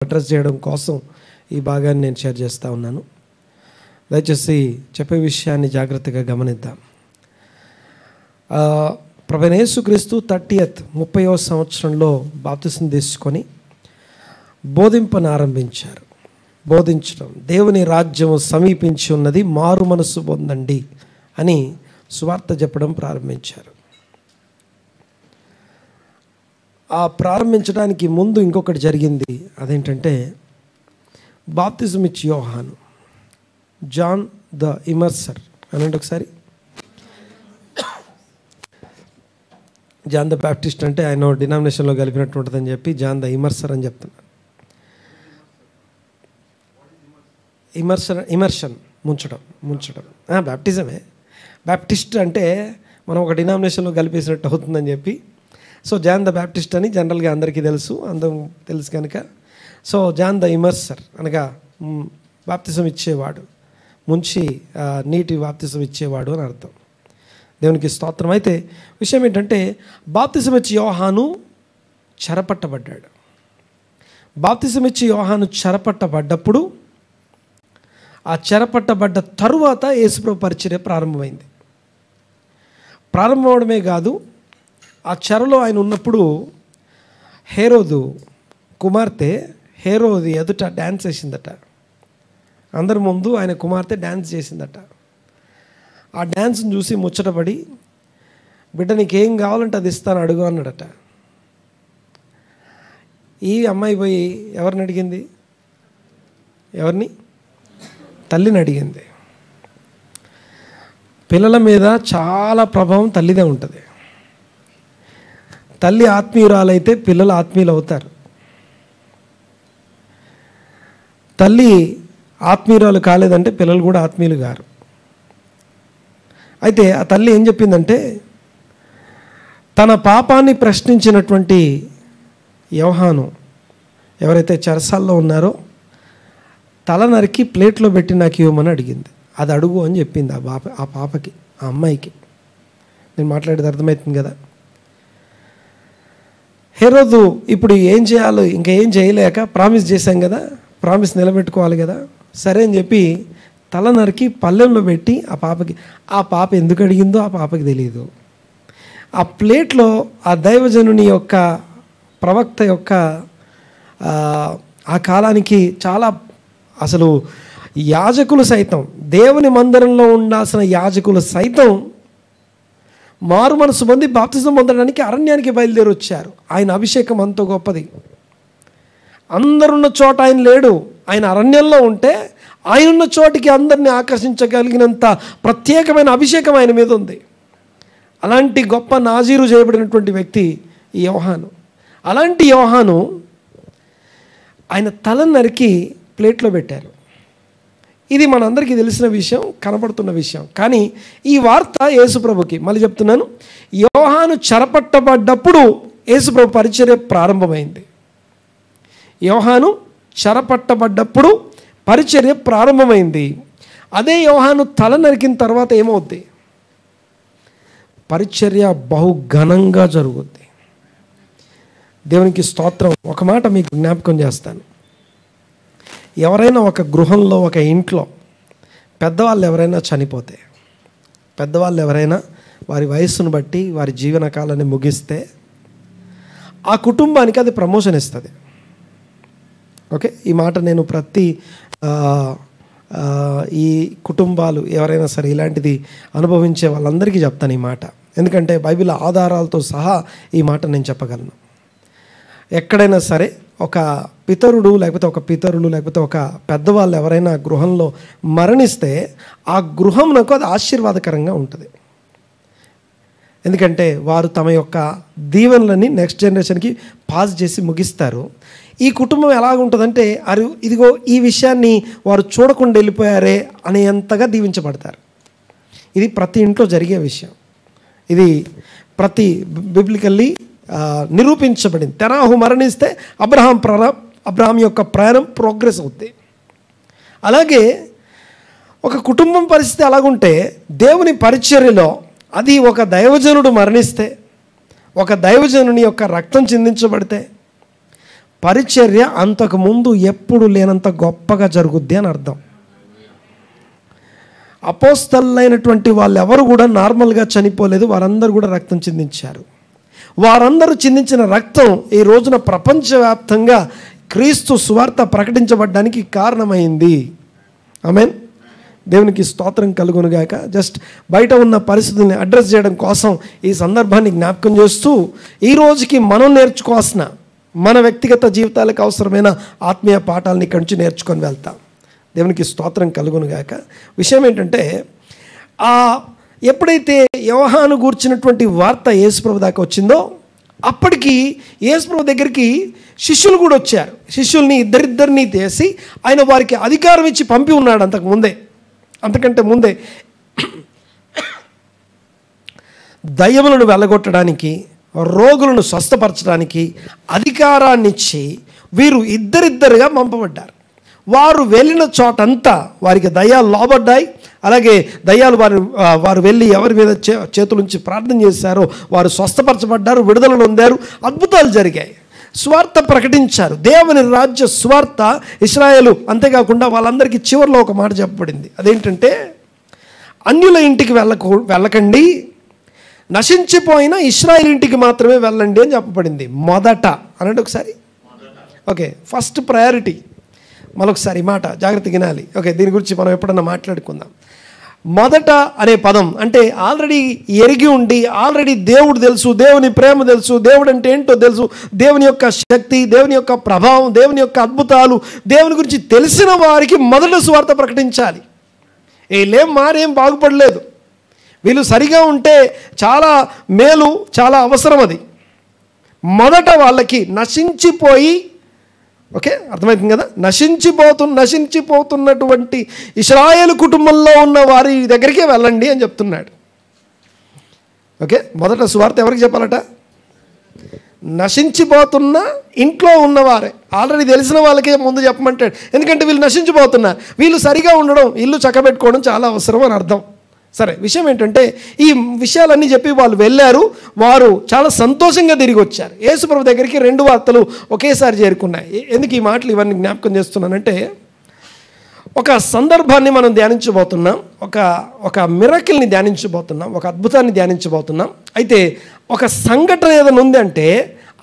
Address చేయడం కోసం ఈ భాగాన్ని నేను షేర్ చేస్తూ ఉన్నాను. దయచేసి చెప్పే విషయాన్ని జాగ్రత్తగా గమనిద్దాం. ప్రభువైన యేసుక్రీస్తు 30వ సంవత్సరంలో బాప్తిసం తీసుకొని బోధింపనారంభించారు. బోధించడం, దేవుని రాజ్యం సమీపించి ఉన్నది, మారు మనసు పొందండి అని సువార్త చెప్పడం ప్రారంభించారు. ఆ ప్రారంభించడానికి ముందు ఇంకొకటి జరిగింది. అదేంటంటే బాప్తిజం ఇచ్చి యోహాను, జాన్ ద ఇమర్సర్ అనంటే ఒకసారి. జాన్ ద బ్యాప్టిస్ట్ అంటే ఆయన డినామినేషన్లో కలిపినట్టు ఉంటుందని చెప్పి జాన్ ద ఇమర్సర్ అని చెప్తున్నారు. ఇమర్షన్ ముంచడం బ్యాప్టిజమే. బ్యాప్టిస్ట్ అంటే మనం ఒక డినామినేషన్లో కలిపేసినట్టు అవుతుందని చెప్పి, సో జాన్ ద బ్యాప్టిస్ట్ అని జనరల్గా అందరికీ అందరం తెలుసు కనుక, సో జాన్ ద ఇమర్సర్ అనగా బాప్తిజం ఇచ్చేవాడు, ముంచి నీటి బాప్తిజం ఇచ్చేవాడు అని అర్థం. దేవునికి స్తోత్రం. అయితే విషయం ఏంటంటే బాప్తిజం ఇచ్చి యోహాను చెరపట్టబడ్డాడు. బాప్తిజం ఇచ్చి యోహాను చెరపట్టబడ్డప్పుడు, ఆ చెరపట్టబడ్డ తరువాత యేసుప్రభు పరిచర్య ప్రారంభమైంది. ప్రారంభమవడమే కాదు, ఆ చెరలో ఆయన ఉన్నప్పుడు హేరోదు కుమార్తె హేరోది ఎదుట డ్యాన్స్ చేసిందట. అందరి ముందు ఆయన కుమార్తె డ్యాన్స్ చేసిందట. ఆ డ్యాన్స్ని చూసి ముచ్చటపడి, బిడ్డ నీకేం కావాలంటే అది ఇస్తాను అడుగు అన్నాడట. ఈ అమ్మాయి పోయి ఎవరిని అడిగింది? ఎవరిని? తల్లిని అడిగింది. పిల్లల మీద చాలా ప్రభావం తల్లిదే ఉంటుంది. తల్లి ఆత్మీయురాలైతే పిల్లలు ఆత్మీయులు అవుతారు. తల్లి ఆత్మీయురాలు కాలేదంటే పిల్లలు కూడా ఆత్మీయులు గారు. అయితే ఆ తల్లి ఏం చెప్పిందంటే, తన పాపాన్ని ప్రశ్నించినటువంటి యోహాను ఎవరైతే చెరసాల్లో ఉన్నారో తల నరికి ప్లేట్లో పెట్టి నాకు ఇవ్వమని అడిగింది. అది అడుగు అని చెప్పింది ఆ పాపకి, ఆ అమ్మాయికి. నేను మాట్లాడేది అర్థమవుతుంది కదా. హేరోదు ఇప్పుడు ఏం చేయాలో ఇంకా ఏం చేయలేక, ప్రామిస్ చేశాం కదా, ప్రామిస్ నిలబెట్టుకోవాలి కదా, సరే అని చెప్పి తల నరికి పళ్ళెంలో పెట్టి ఆ పాప ఎందుకు అడిగిందో ఆ పాపకి తెలియదు. ఆ ప్లేట్లో ఆ దైవజనుని యొక్క ప్రవక్త యొక్క ఆ కాలానికి చాలా అసలు యాజకులు సైతం, దేవుని మందిరంలో ఉండాల్సిన యాజకులు సైతం మారు మనసు పొంది బాప్తిజం పొందడానికి అరణ్యానికి బయలుదేరి వచ్చారు. ఆయన అభిషేకం అంత గొప్పది. అందరున్న చోట ఆయన లేడు. ఆయన అరణ్యంలో ఉంటే ఆయనున్న చోటికి అందరినీ ఆకర్షించగలిగినంత ప్రత్యేకమైన అభిషేకం ఆయన మీద ఉంది. అలాంటి గొప్ప నాజీరు చేయబడినటువంటి వ్యక్తి ఈ యోహాను. అలాంటి యోహాను ఆయన తల నరికి ప్లేట్లో పెట్టారు. ఇది మనందరికీ తెలిసిన విషయం, కనబడుతున్న విషయం. కానీ ఈ వార్త యేసుప్రభుకి, మళ్ళీ చెప్తున్నాను, యోహాను చెరపట్టబడ్డప్పుడు యేసుప్రభు పరిచర్య ప్రారంభమైంది. యోహాను చెరపట్టబడ్డప్పుడు పరిచర్య ప్రారంభమైంది. అదే యోహాను తల నరికిన తర్వాత ఏమవుద్ది? పరిచర్య బహు ఘనంగా జరుగుద్ది. దేవునికి స్తోత్రం. ఒక మాట మీకు జ్ఞాపకం చేస్తాను. ఎవరైనా ఒక గృహంలో, ఒక ఇంట్లో పెద్దవాళ్ళు ఎవరైనా చనిపోతే, పెద్దవాళ్ళు ఎవరైనా వారి వయస్సును బట్టి వారి జీవనకాలాన్ని ముగిస్తే ఆ కుటుంబానికి అది ప్రమోషన్ ఇస్తుంది. ఓకే, ఈ మాట నేను ప్రతి ఈ కుటుంబాలు ఎవరైనా సరే ఇలాంటిది అనుభవించే వాళ్ళందరికీ చెప్తాను ఈ మాట. ఎందుకంటే బైబిల్ ఆధారాలతో సహా ఈ మాట నేను చెప్పగలను. ఎక్కడైనా సరే ఒక పితరుడు లేకపోతే ఒక పెద్దవాళ్ళు ఎవరైనా గృహంలో మరణిస్తే ఆ గృహంకు అది ఆశీర్వాదకరంగా ఉంటుంది. ఎందుకంటే వారు తమ యొక్క దీవెనలని నెక్స్ట్ జనరేషన్కి పాస్ చేసి ముగిస్తారు. ఈ కుటుంబం ఎలాగుంటుందంటే, ఇదిగో ఈ విషయాన్ని వారు చూడకుండా వెళ్ళిపోయారే అనేంతగా దీవించబడతారు. ఇది ప్రతి ఇంట్లో జరిగే విషయం. ఇది ప్రతి బిబ్లికల్లీ నిరూపించబడింది. తెరాహు మరణిస్తే అబ్రహాం యొక్క ప్రయాణం ప్రోగ్రెస్ అవుతుంది. అలాగే ఒక కుటుంబం పరిస్థితి అలాగుంటే దేవుని పరిచర్యలో అది ఒక దైవజనుడు మరణిస్తే, ఒక దైవజనుని యొక్క రక్తం చిందించబడితే పరిచర్య అంతకుముందు ఎప్పుడు లేనంత గొప్పగా జరుగుద్ది అని అర్థం. అపోస్తలులైనటువంటి వాళ్ళు ఎవరు కూడా నార్మల్గా చనిపోలేదు, వారందరూ కూడా రక్తం చిందించారు. వారందరూ చిందించిన రక్తం ఈ రోజున ప్రపంచవ్యాప్తంగా క్రీస్తు సువార్త ప్రకటించబడ్డానికి కారణమైంది. ఆమేన్. దేవునికి స్తోత్రం కలుగునుగాక. జస్ట్ బయట ఉన్న పరిస్థితుల్ని అడ్రస్ చేయడం కోసం ఈ సందర్భాన్ని జ్ఞాపకం చేస్తూ, ఈ రోజుకి మనం నేర్చుకోవాల్సిన మన వ్యక్తిగత జీవితాలకు అవసరమైన ఆత్మీయ పాఠాలను ఇక్కడి నుంచి నేర్చుకొని వెళ్తాం. దేవునికి స్తోత్రం కలుగునుగాక. విషయం ఏంటంటే, ఎప్పుడైతే యోహాను గూర్చినటువంటి వార్త యేసుప్రభు దాకా వచ్చిందో, అప్పటికి యేసుప్రభు దగ్గరికి శిష్యులు కూడా వచ్చారు. శిష్యుల్ని ఇద్దరిద్దరిని తీసి ఆయన వారికి అధికారం ఇచ్చి పంపి ఉన్నాడు. అంతకంటే ముందే దయ్యములను వెళ్ళగొట్టడానికి, రోగులను స్వస్థపరచడానికి అధికారాన్ని ఇచ్చి వీరు ఇద్దరిద్దరుగా పంపబడ్డారు. వారు వెళ్ళిన చోటంతా వారికి దయ్యాలు లోబడ్డాయి. అలాగే దయ్యాలు వారు వెళ్ళి ఎవరి మీద చేతులుంచి ప్రార్థన చేశారో వారు స్వస్థపరచబడ్డారు, విడుదల పొందారు, అద్భుతాలు జరిగాయి. స్వార్థ ప్రకటించారు, దేవుని రాజ్య స్వార్థ ఇశ్రాయేలు. అంతేకాకుండా వాళ్ళందరికీ చివరిలో ఒక మాట చెప్పబడింది. అదేంటంటే, అన్యుల ఇంటికి వెళ్ళకండి, నశించిపోయిన ఇశ్రాయేల్ ఇంటికి మాత్రమే వెళ్ళండి అని చెప్పబడింది. మొదట అనండి ఒకసారి. Okay, first priority. మరొకసారి మాట జాగ్రత్తగా వినాలి. ఓకే, దీని గురించి మనం ఎప్పుడన్నా మాట్లాడుకుందాం. మొదట అనే పదం అంటే ఆల్రెడీ ఎరిగి ఉండి, ఆల్రెడీ దేవుడు తెలుసు, దేవుని ప్రేమ తెలుసు, దేవుడు అంటే ఏంటో తెలుసు, దేవుని యొక్క శక్తి, దేవుని యొక్క ప్రభావం, దేవుని యొక్క అద్భుతాలు, దేవుని గురించి తెలిసిన వారికి మొదట సువార్త ప్రకటించాలి. వీళ్ళేం మారేం బాగుపడలేదు, వీళ్ళు సరిగా ఉంటే చాలా మేలు, చాలా అవసరం. అది మొదట వాళ్ళకి నశించిపోయి, ఓకే అర్థమవుతుంది కదా, నశించిపోతున్నటువంటి ఇశ్రాయేలు కుటుంబంలో ఉన్న వారి దగ్గరికే వెళ్ళండి అని చెప్తున్నాడు. ఓకే, మొదట సువార్త ఎవరికి చెప్పాలట? నశించిపోతున్న ఇంట్లో ఉన్నవారే, ఆల్రెడీ తెలిసిన వాళ్ళకే ముందు చెప్పమంటాడు. ఎందుకంటే వీళ్ళు నశించిపోతున్నారు, వీళ్ళు సరిగా ఉండడం, ఇల్లు చక్కబెట్టుకోవడం చాలా అవసరం అని అర్థం. సరే, విషయం ఏంటంటే, ఈ విషయాలన్నీ చెప్పి వాళ్ళు వెళ్ళారు. వారు చాలా సంతోషంగా తిరిగి వచ్చారు. యేసుప్రభు దగ్గరికి 2 వార్తలు ఒకేసారి చేరుకున్నాయి. ఎందుకు ఈ మాటలు ఇవన్నీ జ్ఞాపకం చేస్తున్నానంటే, ఒక సందర్భాన్ని మనం ధ్యానించబోతున్నాం, ఒక మిరకిల్ని ధ్యానించబోతున్నాం, ఒక అద్భుతాన్ని ధ్యానించబోతున్నాం. అయితే ఒక సంఘటన ఏదైనా ఉంది అంటే,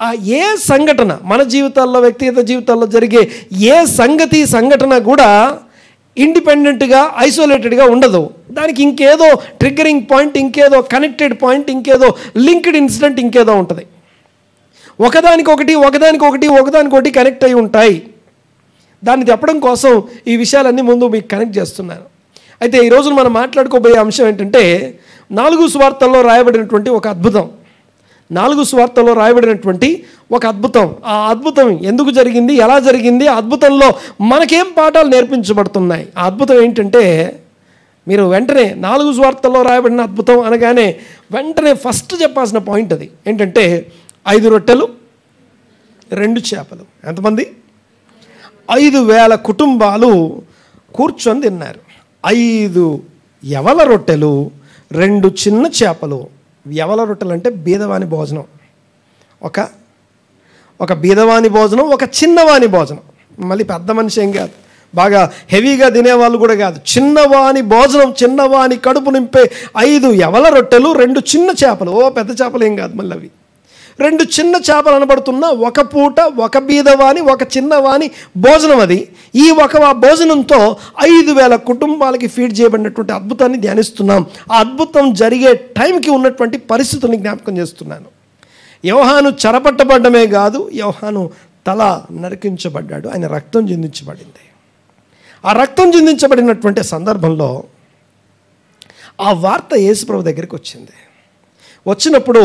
ఆ ఏ సంఘటన మన జీవితాల్లో, వ్యక్తిగత జీవితాల్లో జరిగే ఏ సంఘటన కూడా ఇండిపెండెంట్గా, ఐసోలేటెడ్గా ఉండదు. దానికి ఇంకేదో ట్రిగ్గరింగ్ పాయింట్, ఇంకేదో కనెక్టెడ్ పాయింట్, ఇంకేదో లింక్డ్ ఇన్సిడెంట్, ఇంకేదో ఉంటుంది. ఒకదానికొకటి కనెక్ట్ అయి ఉంటాయి. దాన్ని చెప్పడం కోసం ఈ విషయాలన్నీ ముందు మీకు కనెక్ట్ చేస్తున్నాను. అయితే ఈరోజు మనం మాట్లాడుకోబోయే అంశం ఏంటంటే, 4 సువార్తల్లో రాయబడినటువంటి ఒక అద్భుతం. 4 సువార్తల్లో రాయబడినటువంటి ఒక అద్భుతం. ఆ అద్భుతం ఎందుకు జరిగింది, ఎలా జరిగింది, ఆ అద్భుతంలో మనకేం పాఠాలు నేర్పించబడుతున్నాయి. ఆ అద్భుతం ఏంటంటే, మీరు వెంటనే 4 సువార్తల్లో రాయబడిన అద్భుతం అనగానే వెంటనే ఫస్ట్ చెప్పాల్సిన పాయింట్ అది ఏంటంటే, 5 రొట్టెలు 2 చేపలు. ఎంతమంది? 5,000 కుటుంబాలు కూర్చొని తిన్నారు. 5 యవల రొట్టెలు, 2 చిన్న చేపలు. యవల రొట్టెలు అంటే బీదవాని భోజనం. ఒక బీదవాని భోజనం, ఒక చిన్నవాని భోజనం. మళ్ళీ పెద్ద మనిషి ఏం కాదు, బాగా హెవీగా తినేవాళ్ళు కూడా కాదు, చిన్నవాని భోజనం, చిన్నవాని కడుపు నింపే 5 యవల రొట్టెలు, 2 చిన్న చేపలు. పెద్ద చేపలు ఏం కాదు, మళ్ళీ అవి 2 చిన్న చేపలు అనబడుతున్న ఒక పూట, ఒక బీదవాని, ఒక చిన్నవాని భోజనం. అది ఈ భోజనంతో 5,000 కుటుంబాలకి ఫీడ్ చేయబడినటువంటి అద్భుతాన్ని ధ్యానిస్తున్నాం. ఆ అద్భుతం జరిగే టైంకి ఉన్నటువంటి పరిస్థితుల్ని జ్ఞాపకం చేస్తున్నాను. యోహాను చెరపట్టబడ్డమే కాదు, యోహాను తల నరికించబడ్డాడు, ఆయన రక్తం చిందించబడింది. ఆ రక్తం చిందించబడినటువంటి సందర్భంలో ఆ వార్త యేసుప్రభు దగ్గరికి వచ్చినప్పుడు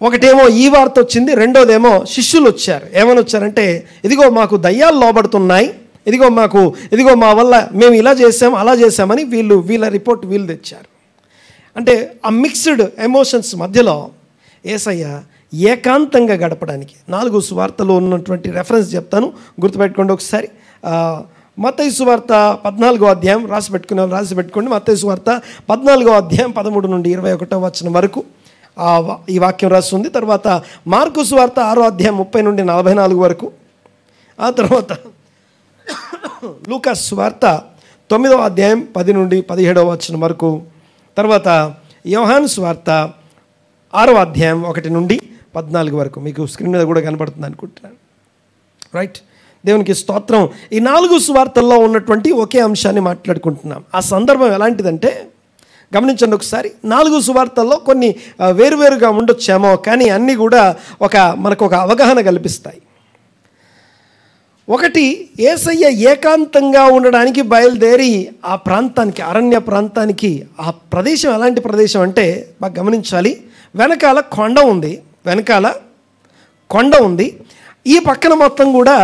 ఒకటేమో ఈ వార్త వచ్చింది, రెండోదేమో శిష్యులు వచ్చారు. ఏమని వచ్చారంటే, ఇదిగో మాకు దయ్యాలు లోబడుతున్నాయి, ఇదిగో మా వల్ల మేము ఇలా చేసాం, అలా చేసామని వీళ్ళ రిపోర్ట్ వీళ్ళు తెచ్చారు. అంటే ఆ మిక్స్డ్ ఎమోషన్స్ మధ్యలో యేసయ్య ఏకాంతంగా గడపడానికి 4 సువార్తలు ఉన్నటువంటి రెఫరెన్స్ చెప్తాను, గుర్తుపెట్టుకోండి ఒకసారి. మత్తయి సువార్త 14వ అధ్యాయం రాసి పెట్టుకోండి. మత్తయి సువార్త 14వ అధ్యాయం 13 నుండి 21వ వచనం వరకు. ఈ వాక్యం రాస్తుంది. తర్వాత మార్కు సువార్త 6వ అధ్యాయం 30 నుండి 44 వరకు. ఆ తర్వాత లూకా సువార్త 9వ అధ్యాయం 10 నుండి 17వ వచనం వరకు. తర్వాత యోహాను సువార్త 6వ అధ్యాయం 1 నుండి 14 వరకు. మీకు స్క్రీన్ మీద కూడా కనబడుతుంది అనుకుంటున్నాను. రైట్, దేవునికి స్తోత్రం. ఈ 4 సువార్తల్లో ఉన్నటువంటి ఒకే అంశాన్ని మాట్లాడుకుంటున్నాం. ఆ సందర్భం ఎలాంటిదంటే గమనించండి ఒకసారి. 4 సువార్తల్లో కొన్ని వేరువేరుగా ఉండొచ్చేమో, కానీ అన్నీ కూడా మనకు ఒక అవగాహన కల్పిస్తాయి. ఒకటి, యేసయ్య ఏకాంతంగా ఉండడానికి బయలుదేరి ఆ ప్రాంతానికి, అరణ్య ప్రాంతానికి, ఆ ప్రదేశం ఎలాంటి ప్రదేశం అంటే బాగా గమనించాలి. వెనకాల కొండ ఉంది. ఈ పక్కన మొత్తం కూడా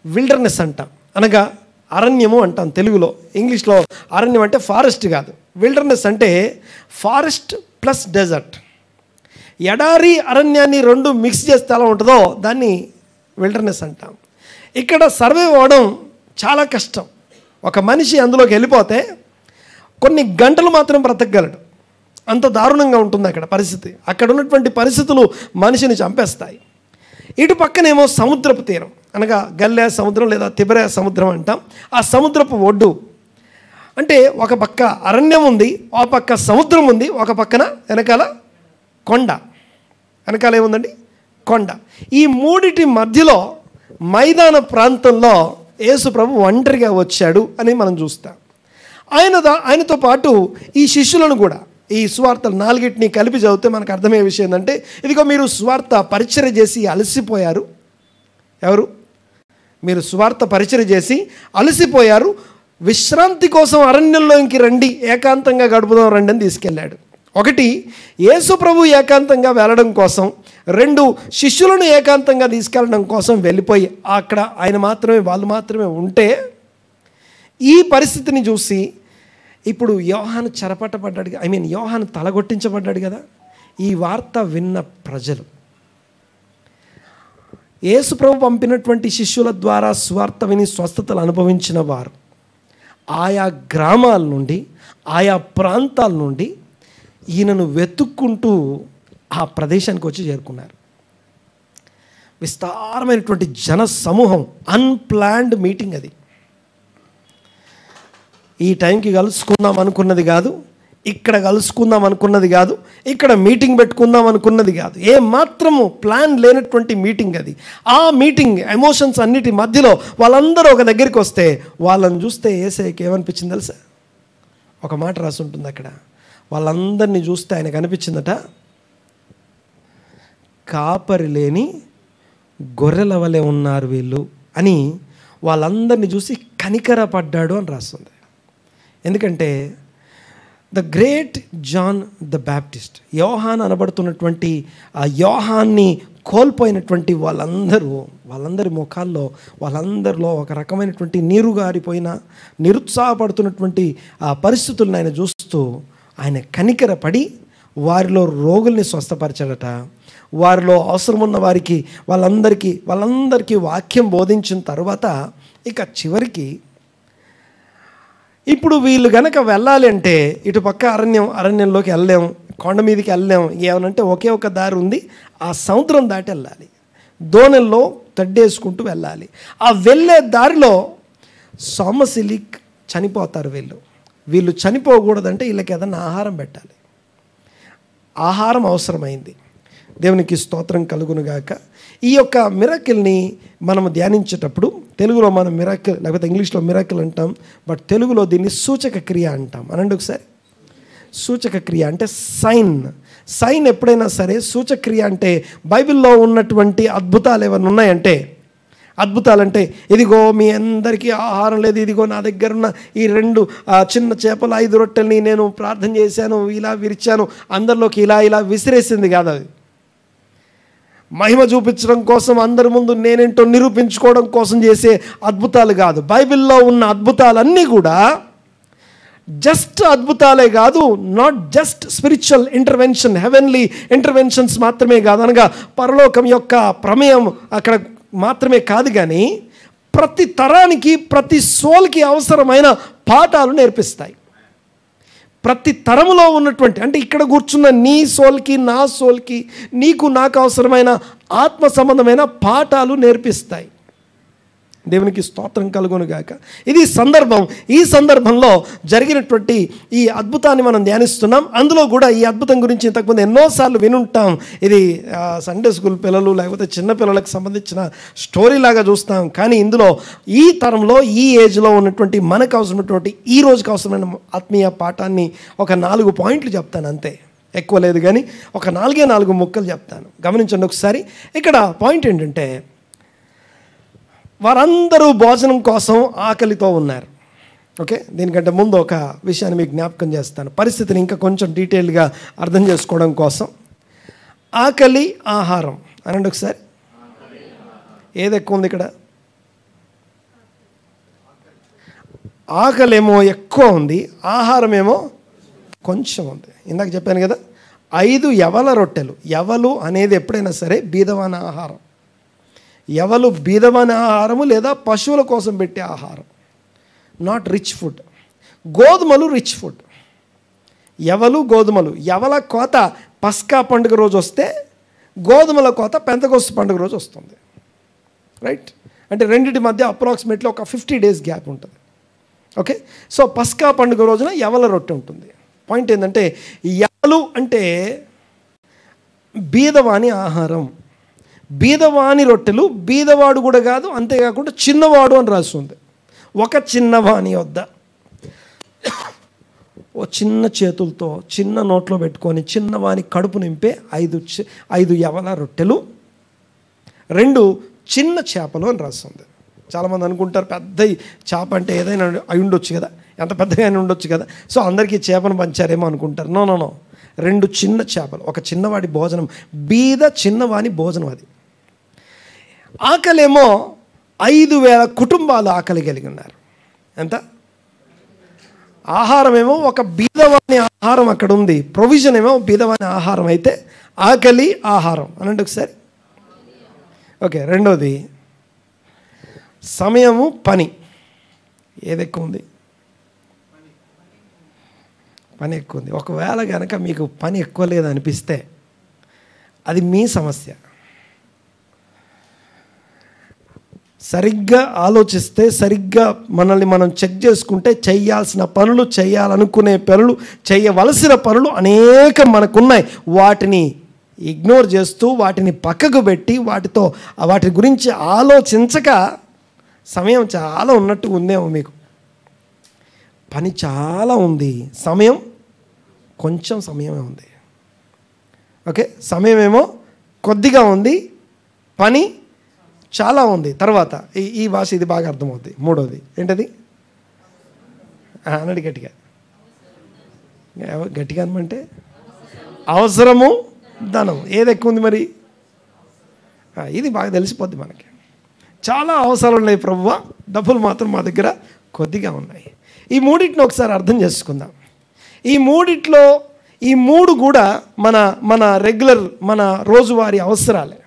విల్డర్నెస్ అంటాం, అనగా అరణ్యము అంటాం తెలుగులో. ఇంగ్లీష్లో అరణ్యం అంటే ఫారెస్ట్ కాదు, విల్డర్నెస్ అంటే ఫారెస్ట్ ప్లస్ డెజర్ట్. ఎడారి అరణ్యాన్ని 2 మిక్స్ చేస్తే ఎలా ఉంటుందో దాన్ని విల్డర్నెస్ అంటాం. ఇక్కడ సర్వైవ్ అవ్వడం చాలా కష్టం. ఒక మనిషి అందులోకి వెళ్ళిపోతే కొన్ని గంటలు మాత్రం బ్రతకగలడు, అంత దారుణంగా ఉంటుంది అక్కడ పరిస్థితి. అక్కడ ఉన్నటువంటి పరిస్థితులు మనిషిని చంపేస్తాయి. ఇటు పక్కనేమో సముద్రపు తీరం, అనగా గల్లే సముద్రం లేదా తిబెరే సముద్రం అంటాం. ఆ సముద్రపు ఒడ్డు అంటే ఒక పక్క అరణ్యం ఉంది, ఆ పక్క సముద్రం ఉంది, ఒక పక్కన వెనకాల ఏముందండి? కొండ. ఈ మూడిటి మధ్యలో మైదాన ప్రాంతంలో యేసు ప్రభు ఒంటరిగా వచ్చాడు అని మనం చూస్తాం. ఆయనతో పాటు ఈ శిష్యులను కూడా, ఈ సువార్తలు 4టిని కలిపి చదివితే మనకు అర్థమయ్యే విషయం ఏంటంటే, ఇదిగో మీరు సువార్త పరిచర్య చేసి అలసిపోయారు. ఎవరు? మీరు సువార్త పరిచర్య చేసి అలసిపోయారు, విశ్రాంతి కోసం అరణ్యంలోకి రండి, ఏకాంతంగా గడుపుదాం రండి అని తీసుకెళ్ళాడు. ఒకటి, యేసు ప్రభు ఏకాంతంగా వెళ్ళడం కోసం. 2, శిష్యులను ఏకాంతంగా తీసుకెళ్ళడం కోసం వెళ్ళిపోయి అక్కడ వాళ్ళు మాత్రమే ఉంటే ఈ పరిస్థితిని చూసి ఇప్పుడు యోహాను చెరపట్టబడ్డాడు, యోహాను తలగొట్టించబడ్డాడు కదా. ఈ వార్త విన్న ప్రజలు, యేసు ప్రభు పంపినటువంటి శిష్యుల ద్వారా సువార్త విని స్వస్థతలు అనుభవించిన వారు ఆయా గ్రామాల నుండి, ఆయా ప్రాంతాల నుండి ఈయనను వెతుక్కుంటూ ఆ ప్రదేశానికి వచ్చి చేరుకున్నారు. విస్తారమైనటువంటి జన సమూహం, అన్ప్లాన్డ్ మీటింగ్ అది. ఈ టైంకి కలుసుకుందాం అనుకున్నది కాదు, ఇక్కడ కలుసుకుందాం అనుకున్నది కాదు, ఇక్కడ మీటింగ్ పెట్టుకుందాం అనుకున్నది కాదు, ఏ మాత్రము ప్లాన్ లేనటువంటి మీటింగ్ అది. ఆ మీటింగ్ ఎమోషన్స్ అన్నిటి మధ్యలో వాళ్ళందరూ ఒక దగ్గరికి వస్తే వాళ్ళని చూస్తే యేసయ్యకి ఏమనిపించింది తెలుసా? ఒక మాట రాసి ఉంటుంది అక్కడ. వాళ్ళందరినీ చూస్తే ఆయనకు అనిపించిందట, కాపరి లేని గొర్రెల వలె ఉన్నారు వీళ్ళు అని వాళ్ళందరినీ చూసి కనికరపడ్డాడు అని రాస్తుంది. ఎందుకంటే the great John the Baptist, యోహాన్ అనబడుతున్నటువంటి ఆ యోహాన్ని కోల్పోయినటువంటి వాళ్ళందరి ముఖాల్లో, వాళ్ళందరిలో ఒక రకమైనటువంటి నీరు గారిపోయిన, నిరుత్సాహపడుతున్నటువంటి ఆ పరిస్థితులను ఆయన చూస్తూ ఆయన కనికరపడి వారిలో రోగుల్ని స్వస్థపరిచాడట. వారిలో అవసరం ఉన్న వారికి వాళ్ళందరికీ వాక్యం బోధించిన తర్వాత ఇక చివరికి ఇప్పుడు వీళ్ళు గనక వెళ్ళాలి అంటే ఇటు పక్క అరణ్యంలోకి వెళ్ళలేం, కొండ మీదకి వెళ్ళలేం. ఏమనంటే ఒకే ఒక దారి ఉంది, ఆ సముద్రం దాటి వెళ్ళాలి, దోణెల్లో తడ్డేసుకుంటూ వెళ్ళాలి. ఆ వెళ్ళే దారిలో సోమశిలిక్ చనిపోతారు. వీళ్ళు చనిపోకూడదంటే వీళ్ళకి ఏదన్నా ఆహారం పెట్టాలి. ఆహారం అవసరమైంది. దేవునికి స్తోత్రం కలుగునుగాక. ఈ యొక్క మిరకిల్ని మనం ధ్యానించేటప్పుడు తెలుగులో మనం మిరకిల్, లేకపోతే ఇంగ్లీష్లో మిరకిల్ అంటాం, బట్ తెలుగులో దీన్ని సూచక క్రియ అంటాం. అనండి ఒకసారి. సూచక క్రియ అంటే సైన్ ఎప్పుడైనా సరే సూచక క్రియ అంటే బైబిల్లో ఉన్నటువంటి అద్భుతాలు ఏమైనా ఉన్నాయంటే, అద్భుతాలంటే ఇదిగో మీ అందరికీ ఆహారం లేదు, ఇదిగో నా దగ్గర ఉన్న ఈ 2 చిన్న చేపలు 5 రొట్టెల్ని నేను ప్రార్థన చేశాను, ఇలా విరిచాను, అందరిలోకి ఇలా విసిరేసింది కాదు. అది మహిమ చూపించడం కోసం, అందరి ముందు నేనేంటో నిరూపించుకోవడం కోసం చేసే అద్భుతాలు కాదు. బైబిల్లో ఉన్న అద్భుతాలన్నీ కూడా జస్ట్ అద్భుతాలే కాదు, not just spiritual intervention, heavenly interventions మాత్రమే కాదు, అనగా పరలోకం యొక్క ప్రమేయం అక్కడ మాత్రమే కాదు, కానీ ప్రతి తరానికి, ప్రతి సోల్కి అవసరమైన పాఠాలు నేర్పిస్తాయి. ప్రతి తరములో ఉన్నటువంటి, అంటే ఇక్కడ కూర్చున్న నీ సోల్కి నా సోల్కి నీకు నాకు అవసరమైన ఆత్మ సంబంధమైన పాఠాలు నేర్పిస్తాయి. దేవునికి స్తోత్రం కలుగును గాక. ఇది సందర్భం. ఈ సందర్భంలో జరిగినటువంటి ఈ అద్భుతాన్ని మనం ధ్యానిస్తున్నాం. అందులో కూడా ఈ అద్భుతం గురించి ఇంతకుముందు ఎన్నోసార్లు వినుంటాం. ఇది సండే స్కూల్ పిల్లలు లేకపోతే చిన్న పిల్లలకు సంబంధించిన స్టోరీ లాగా చూస్తాం. కానీ ఇందులో ఈ తరంలో ఈ ఏజ్లో ఉన్నటువంటి మనకు అవసరమైనటువంటి ఈ రోజుకి అవసరమైన ఆత్మీయ పాఠాన్ని ఒక 4 పాయింట్లు చెప్తాను, అంతే, ఎక్కువ లేదు. కానీ ఒక 4 ముక్కలు చెప్తాను, గమనించండి ఒకసారి. ఇక్కడ పాయింట్ ఏంటంటే, వారందరూ భోజనం కోసం ఆకలితో ఉన్నారు. ఓకే, దీనికంటే ముందు ఒక విషయాన్ని మీకు జ్ఞాపకం చేస్తాను, పరిస్థితిని ఇంకా కొంచెం డీటెయిల్గా అర్థం చేసుకోవడం కోసం. ఆకలి, ఆహారం అనండి ఒకసారి. ఏది ఎక్కువ ఉంది ఇక్కడ? ఆకలేమో ఎక్కువ ఉంది, ఆహారం ఏమో కొంచెం ఉంది. ఇందాక చెప్పాను కదా, 5 యవల రొట్టెలు. యవలు అనేది ఎప్పుడైనా సరే బీదవాని ఆహారం. యవలు బీదవాని ఆహారము లేదా పశువుల కోసం పెట్టే ఆహారం, నాట్ రిచ్ ఫుడ్. గోధుమలు రిచ్ ఫుడ్. యవలు, గోధుమలు. యవల కోత పస్కా పండుగ రోజు వస్తే, గోధుమల కోత పెంతెకోస్తు పండుగ రోజు వస్తుంది. రైట్? అంటే రెండింటి మధ్య అప్రాక్సిమేట్లీ ఒక 50 days గ్యాప్ ఉంటుంది. ఓకే, సో పస్కా పండుగ రోజున యవల రొట్టె ఉంటుంది. పాయింట్ ఏంటంటే, యవలు అంటే బీదవాని ఆహారం. బీదవాని రొట్టెలు. బీదవాడు కూడా కాదు, అంతేకాకుండా చిన్నవాడు అని రాస్తుంది. ఒక చిన్నవాని వద్ద ఓ చిన్న చేతులతో చిన్న నోట్లో పెట్టుకొని చిన్నవాని కడుపు నింపే 5 యవల రొట్టెలు, 2 చిన్న చేపలు అని రాస్తుంది. చాలామంది అనుకుంటారు పెద్ద చేప అంటే ఏదైనా అయి ఉండొచ్చు కదా, ఎంత పెద్దగా ఉండొచ్చు కదా, సో అందరికీ చేపను పంచారేమో అనుకుంటారు. నో నో నో, 2 చిన్న చేపలు, ఒక చిన్నవాడి భోజనం, బీద చిన్నవాని భోజనం అది. ఆకలేమో 5,000 కుటుంబాలు ఆకలి కలిగి ఉన్నారు. ఎంత? ఆహారమేమో ఒక బీదవాని ఆహారం అక్కడ ఉంది, ప్రొవిజన్ ఏమో బీదవాని ఆహారం అయితే ఆకలి, ఆహారం అనండి ఒకసారి. ఓకే, రెండోది సమయము, పని. ఏది ఎక్కువ ఉంది? పని ఎక్కువ ఉంది. ఒకవేళ కనుక మీకు పని ఎక్కువ లేదనిపిస్తే అది మీ సమస్య. సరిగ్గా ఆలోచిస్తే, సరిగ్గా మనల్ని మనం చెక్ చేసుకుంటే, చేయాల్సిన పనులు, చేయాలనుకునే పనులు, చేయవలసిన పనులు అనేకం మనకున్నాయి. వాటిని ఇగ్నోర్ చేస్తూ, వాటిని పక్కకు పెట్టి, వాటి గురించి ఆలోచించక సమయం చాలా ఉన్నట్టు ఉందేమో మీకు. పని చాలా ఉంది, సమయం కొంచెం సమయమే ఉంది. ఓకే, సమయమేమో కొద్దిగా ఉంది, పని చాలా ఉంది. తర్వాత ఈ భాష ఇది బాగా అర్థమవుతుంది. మూడోది ఏంటది? అన్నాడు గట్టిగా. గట్టిగా అనమంటే అవసరము, ధనం. ఏది ఎక్కువ ఉంది మరి? ఇది బాగా తెలిసిపోద్ది మనకి. చాలా అవసరాలు ఉన్నాయి ప్రభువా, డబ్బులు మాత్రం మా దగ్గర కొద్దిగా ఉన్నాయి. ఈ మూడింటిని ఒకసారి అర్థం చేసుకుందాం. ఈ మూడిట్లో ఈ 3 కూడా మన రెగ్యులర్, మన రోజువారీ అవసరాలే.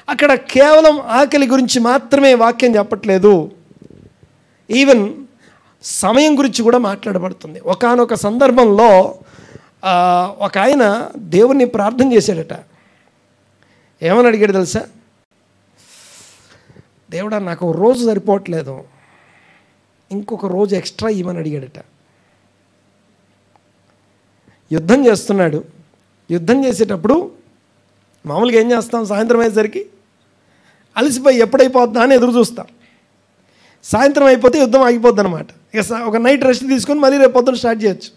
అక్కడ కేవలం ఆకలి గురించి మాత్రమే వాక్యం చెప్పట్లేదు, ఈవెన్ సమయం గురించి కూడా మాట్లాడబడుతుంది. ఒకానొక సందర్భంలో ఒక ఆయన దేవుణ్ణి ప్రార్థన చేశాడట. ఏమని అడిగాడు తెలుసా? దేవుడా, నాకు రోజు సరిపోవట్లేదు, ఇంకొక రోజు ఎక్స్ట్రా ఇవ్వని అడిగాడట. యుద్ధం చేస్తున్నాడు. యుద్ధం చేసేటప్పుడు మామూలుగా ఏం చేస్తాం, సాయంత్రం అయ్యేసరికి అలసిపోయి ఎప్పుడైపోతుందా అని ఎదురు చూస్తాం. సాయంత్రం అయిపోతే యుద్ధం ఆగిపోద్ది అనమాట. ఇక ఒక నైట్ రెస్ట్ తీసుకొని మళ్ళీ రేపు పొద్దున స్టార్ట్ చేయొచ్చు.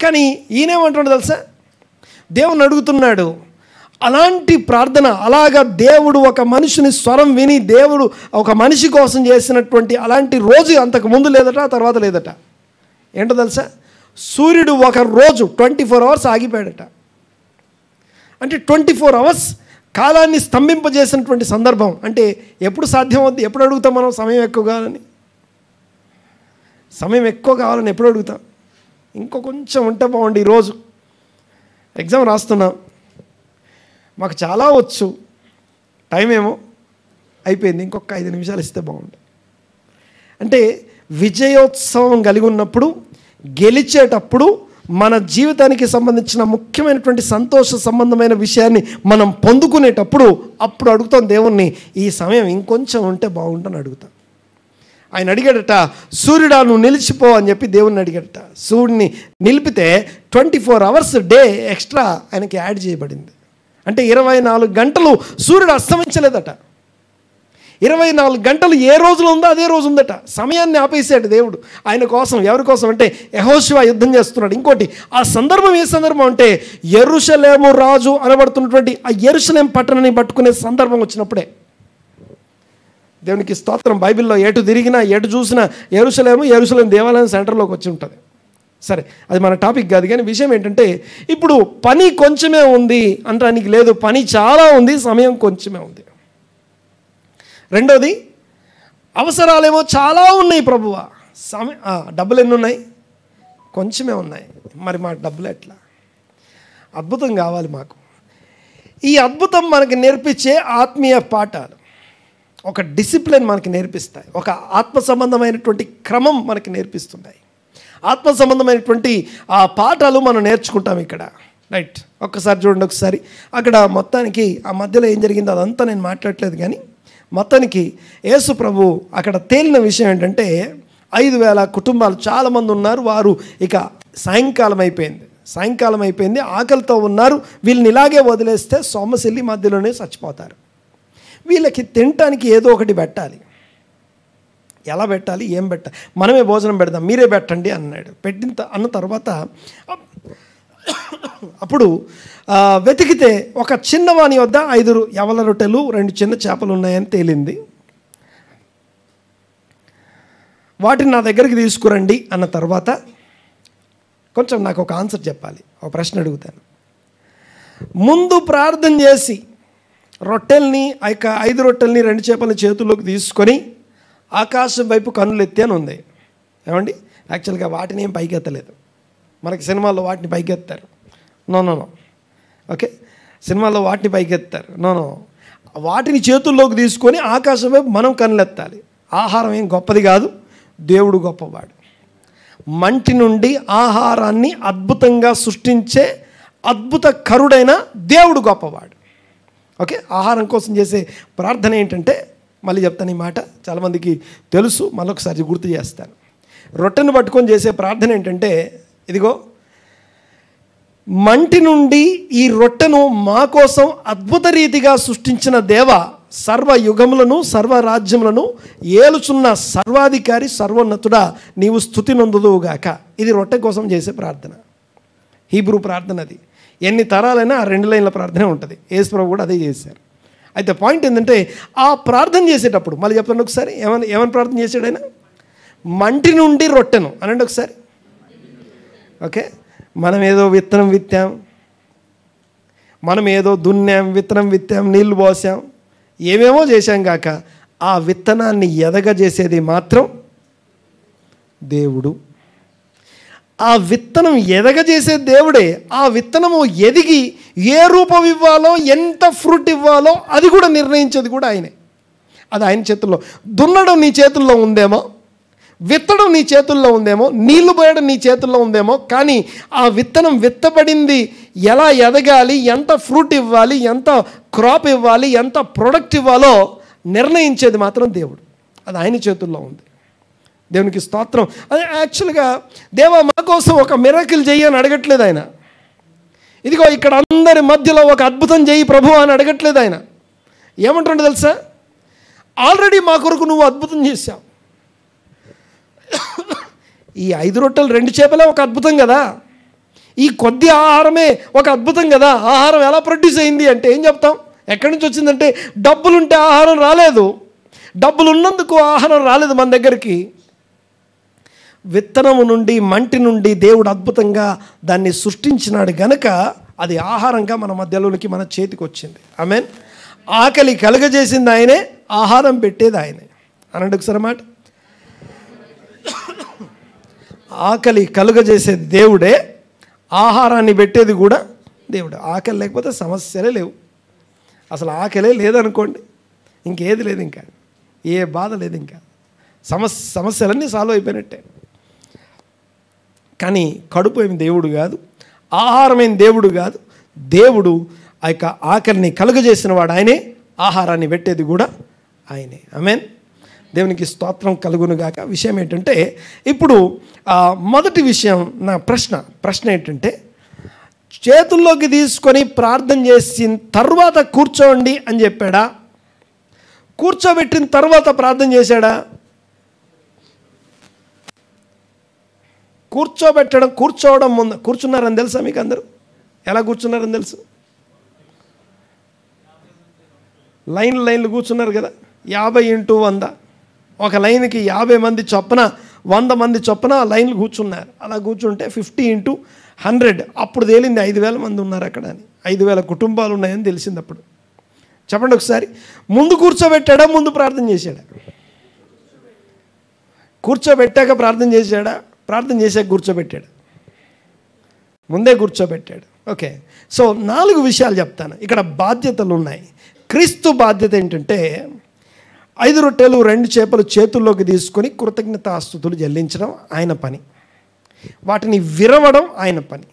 కానీ ఈయనేమంటాడు తెలుసా? దేవుని అడుగుతున్నాడు. అలాంటి ప్రార్థన, అలాగా దేవుడు ఒక మనిషిని స్వరం విని దేవుడు ఒక మనిషి కోసం చేసినటువంటి అలాంటి రోజు అంతకు ముందు లేదట, తర్వాత లేదట. ఏంటో తెలుసా? సూర్యుడు ఒక రోజు 24 hours ఆగిపోయాడట. అంటే 24 hours కాలాన్ని స్తంభింపజేసినటువంటి సందర్భం. అంటే ఎప్పుడు సాధ్యం అవుద్ది? ఎప్పుడు అడుగుతాం మనం సమయం ఎక్కువ కావాలని? సమయం ఎక్కువ కావాలని ఎప్పుడు అడుగుతాం? ఇంకో కొంచెం ఉంటే బాగుండి. ఈరోజు ఎగ్జామ్ రాస్తున్నాం, మాకు చాలా వచ్చు, టైం ఏమో అయిపోయింది, ఇంకొక 5 నిమిషాలు ఇస్తే బాగుంటుంది. అంటే విజయోత్సవం కలిగి ఉన్నప్పుడు, గెలిచేటప్పుడు మన జీవితానికి సంబంధించిన ముఖ్యమైనటువంటి సంతోష సంబంధమైన విషయాన్ని మనం పొందుకునేటప్పుడు అప్పుడు అడుగుతాం దేవుణ్ణి, ఈ సమయం ఇంకొంచెం ఉంటే బాగుంటుందని అడుగుతాం. ఆయన అడిగాడట, సూర్యుడా నువ్వు నిలిచిపో అని చెప్పి దేవుణ్ణి అడిగాడట. సూర్యుడిని నిలిపితే 24 hours డే ఎక్స్ట్రా ఆయనకి యాడ్ చేయబడింది. అంటే 24 గంటలు సూర్యుడు అస్తమించలేదట. 24 గంటలు ఏ రోజులో ఉందో అదే రోజు ఉందట. సమయాన్ని ఆపేసాడు దేవుడు ఆయన కోసం. ఎవరి కోసం అంటే యెహోషువ యుద్ధం చేస్తున్నాడు. ఇంకోటి, ఆ సందర్భం ఏ సందర్భం అంటే యెరూషలేము రాజు అనబడుతున్నటువంటి ఆ యెరూషలేం పట్టణాన్ని పట్టుకునే సందర్భం వచ్చినప్పుడే. దేవునికి స్తోత్రం. బైబిల్లో ఎటు తిరిగినా ఎటు చూసినా యెరూషలేం దేవాలయం సెంటర్లోకి వచ్చి ఉంటుంది. సరే, అది మన టాపిక్ కాదు. కానీ విషయం ఏంటంటే ఇప్పుడు పని కొంచెమే ఉంది అనడానికి లేదు, పని చాలా ఉంది, సమయం కొంచెమే ఉంది. రెండోది, అవసరాలేమో చాలా ఉన్నాయి ప్రభువా, డబ్బులు ఎన్ని ఉన్నాయి? కొంచెమే ఉన్నాయి. మరి మా డబ్బులు ఎట్లా? అద్భుతం కావాలి మాకు. ఈ అద్భుతం మనకి నేర్పించే ఆత్మీయ పాఠాలు, ఒక డిసిప్లిన్ మనకి నేర్పిస్తాయి, ఒక ఆత్మ సంబంధమైనటువంటి క్రమం మనకి నేర్పిస్తున్నాయి. ఆత్మ సంబంధమైనటువంటి ఆ పాఠాలు మనం నేర్చుకుంటాం ఇక్కడ. రైట్, ఒక్కసారి చూడండి. ఒకసారి అక్కడ మొత్తానికి ఆ మధ్యలో ఏం జరిగిందో అదంతా నేను మాట్లాడలేదు. కానీ మొత్తానికి యేసు ప్రభు అక్కడ తేలిన విషయం ఏంటంటే 5,000 కుటుంబాలు చాలామంది ఉన్నారు. వారు ఇక సాయంకాలం అయిపోయింది, ఆకలితో ఉన్నారు. వీళ్ళని ఇలాగే వదిలేస్తే సొమ్మసిల్లి మధ్యలోనే చచ్చిపోతారు. వీళ్ళకి తినటానికి ఏదో ఒకటి పెట్టాలి. ఎలా పెట్టాలి, ఏం పెట్టాలి? మనమే భోజనం పెడదాం, మీరే పెట్టండి అన్నాడు. అన్న తర్వాత అప్పుడు వెతికితే ఒక చిన్నవాని వద్ద 5 యవల రొట్టెలు 2 చిన్న చేపలు ఉన్నాయని తేలింది. వాటిని నా దగ్గరికి తీసుకురండి అన్న తర్వాత కొంచెం నాకు ఒక ఆన్సర్ చెప్పాలి. ఒక ప్రశ్న అడుగుతాను. ముందు ప్రార్థన చేసి రొట్టెల్ని 5 రొట్టెల్ని 2 చేపలని చేతుల్లోకి తీసుకొని ఆకాశం వైపు కన్నులు ఎత్తి అని ఉంది. ఏమండి, యాక్చువల్గా వాటిని ఏం పైకెత్తలేదు. మనకి సినిమాల్లో వాటిని పైకెత్తారు. నో. ఓకే, సినిమాల్లో వాటిని పైకెత్తారు. నో. వాటిని చేతుల్లోకి తీసుకొని ఆకాశం వైపు మనం కన్నులెత్తాలి. ఆహారం ఏం గొప్పది కాదు, దేవుడు గొప్పవాడు. మంటి నుండి ఆహారాన్ని అద్భుతంగా సృష్టించే అద్భుతకరుడైన దేవుడు గొప్పవాడు. ఓకే, ఆహారం కోసం చేసే ప్రార్థన ఏంటంటే, మళ్ళీ చెప్తాను ఈ మాట, చాలామందికి తెలుసు, మళ్ళొకసారి గుర్తు చేస్తాను. రొట్టెను పట్టుకొని చేసే ప్రార్థన ఏంటంటే, ఇదిగో మంటి నుండి ఈ రొట్టెను మా కోసం అద్భుత రీతిగా సృష్టించిన దేవ, సర్వయుగములను సర్వరాజ్యములను ఏలుచున్న సర్వాధికారి సర్వోన్నతుడా, నీవు స్తుతి నొందుదువుగాక. ఇది రొట్టె కోసం చేసే ప్రార్థన, హీబ్రూ ప్రార్థన. అది ఎన్ని తరాలైనా ఆ 2 లైన్ల ప్రార్థనే ఉంటుంది. యేసు ప్రభు కూడా అదే చేశారు. అయితే పాయింట్ ఏంటంటే, ఆ ప్రార్థన చేసేటప్పుడు మళ్ళీ చెప్పండి ఒకసారి, ఏమని ప్రార్థన చేశాడు ఆయన? మంటి నుండి రొట్టెను అనండి ఒకసారి. ఓకే, మనం ఏదో విత్తనం విత్తాం, మనం ఏదో దున్నాం, విత్తనం విత్తాం, నీళ్లు పోసాం, ఏమేమో చేశాం కాక ఆ విత్తనాన్ని ఎదగజేసేది మాత్రం దేవుడు. ఆ విత్తనం ఎదగజేసే దేవుడే. ఆ విత్తనము ఎదిగి ఏ రూపం ఇవ్వాలో, ఎంత ఫ్రూట్ ఇవ్వాలో అది కూడా నిర్ణయించేది కూడా ఆయనే. అది ఆయన చేతుల్లో. దున్నడం నీ చేతుల్లో ఉందేమో, విత్తడం నీ చేతుల్లో ఉందేమో, నీళ్లు పోయడం నీ చేతుల్లో ఉందేమో, కానీ ఆ విత్తనం విత్తబడింది ఎలా ఎదగాలి, ఎంత ఫ్రూట్ ఇవ్వాలి, ఎంత క్రాప్ ఇవ్వాలి, ఎంత ప్రొడక్ట్ ఇవ్వాలో నిర్ణయించేది మాత్రం దేవుడు. అది ఆయన చేతుల్లో ఉంది. దేవునికి స్తోత్రం. అది యాక్చువల్గా దేవా మా కోసం ఒక మిరకిల్ చెయ్యి అని అడగట్లేదు ఆయన. ఇదిగో ఇక్కడ అందరి మధ్యలో ఒక అద్భుతం చెయ్యి ప్రభు అని అడగట్లేదు ఆయన. ఏమంటుండే తెలుసా? ఆల్రెడీ మా కొరకు నువ్వు అద్భుతం చేశావు. ఈ 5 రొట్టెలు 2 చేపలే ఒక అద్భుతం కదా. ఈ కొద్ది ఆహారమే ఒక అద్భుతం కదా. ఆహారం ఎలా ప్రొడ్యూస్ అయింది అంటే ఏం చెప్తాం? ఎక్కడి నుంచి వచ్చిందంటే, డబ్బులుంటే ఆహారం రాలేదు, డబ్బులు ఉన్నందుకు ఆహారం రాలేదు మన దగ్గరికి. విత్తనము నుండి, మంటి నుండి దేవుడు అద్భుతంగా దాన్ని సృష్టించినాడు గనక అది ఆహారంగా మన మధ్యలోనికి, మన చేతికి వచ్చింది. ఆమేన్. ఆకలి కలుగజేసింది ఆయనే, ఆహారం పెట్టేది ఆయనే. అనండి ఒకసారి మాట. ఆకలి కలుగజేసేది దేవుడే, ఆహారాన్ని పెట్టేది కూడా దేవుడే. ఆకలి లేకపోతే సమస్యలే లేవు. అసలు ఆకలే లేదనుకోండి, ఇంకేది లేదు, ఇంకా ఏ బాధ లేదు, ఇంకా సమస్యలన్నీ సాల్వ్ అయిపోయినట్టే. కానీ కడుపు ఏమి దేవుడు కాదు, ఆహారమైన దేవుడు కాదు. దేవుడు ఆ యొక్క ఆకలిని కలుగజేసిన వాడు ఆయనే, ఆహారాన్ని పెట్టేది కూడా ఆయనే. ఆమేన్. దేవునికి స్తోత్రం కలుగునుగాక. విషయం ఏంటంటే, ఇప్పుడు మొదటి విషయం, నా ప్రశ్న ఏంటంటే, చేతుల్లోకి తీసుకొని ప్రార్థన చేసిన తర్వాత కూర్చోండి అని చెప్పాడా? కూర్చోబెట్టిన తర్వాత ప్రార్థన చేశాడా? కూర్చోవడం ముందు కూర్చున్నారని తెలుసా మీకు? అందరూ ఎలా కూర్చున్నారని తెలుసు? లైన్లు కూర్చున్నారు కదా, 50x100, ఒక లైన్కి 50 మంది చొప్పున 100 మంది చొప్పున లైన్లు కూర్చున్నారు. అలా కూర్చుంటే 50x100, అప్పుడు తేలింది 5000 మంది ఉన్నారు అక్కడ అని, 5000 కుటుంబాలు ఉన్నాయని తెలిసింది. అప్పుడు చెప్పండి ఒకసారి, ముందు కూర్చోబెట్టాడా, ముందు ప్రార్థన చేశాడా? కూర్చోబెట్టాక ప్రార్థన చేశాడా, ప్రార్థన చేశాక కూర్చోబెట్టాడు? ముందే కూర్చోబెట్టాడు. ఓకే. సో 4 విషయాలు చెప్తాను. ఇక్కడ బాధ్యతలు ఉన్నాయి. క్రీస్తు బాధ్యత ఏంటంటే, 5 రొట్టెలు 2 చేపలు చేతుల్లోకి తీసుకొని కృతజ్ఞతాస్తుతులు చెల్లించడం ఆయన పని, వాటిని విరవడం ఆయన పని.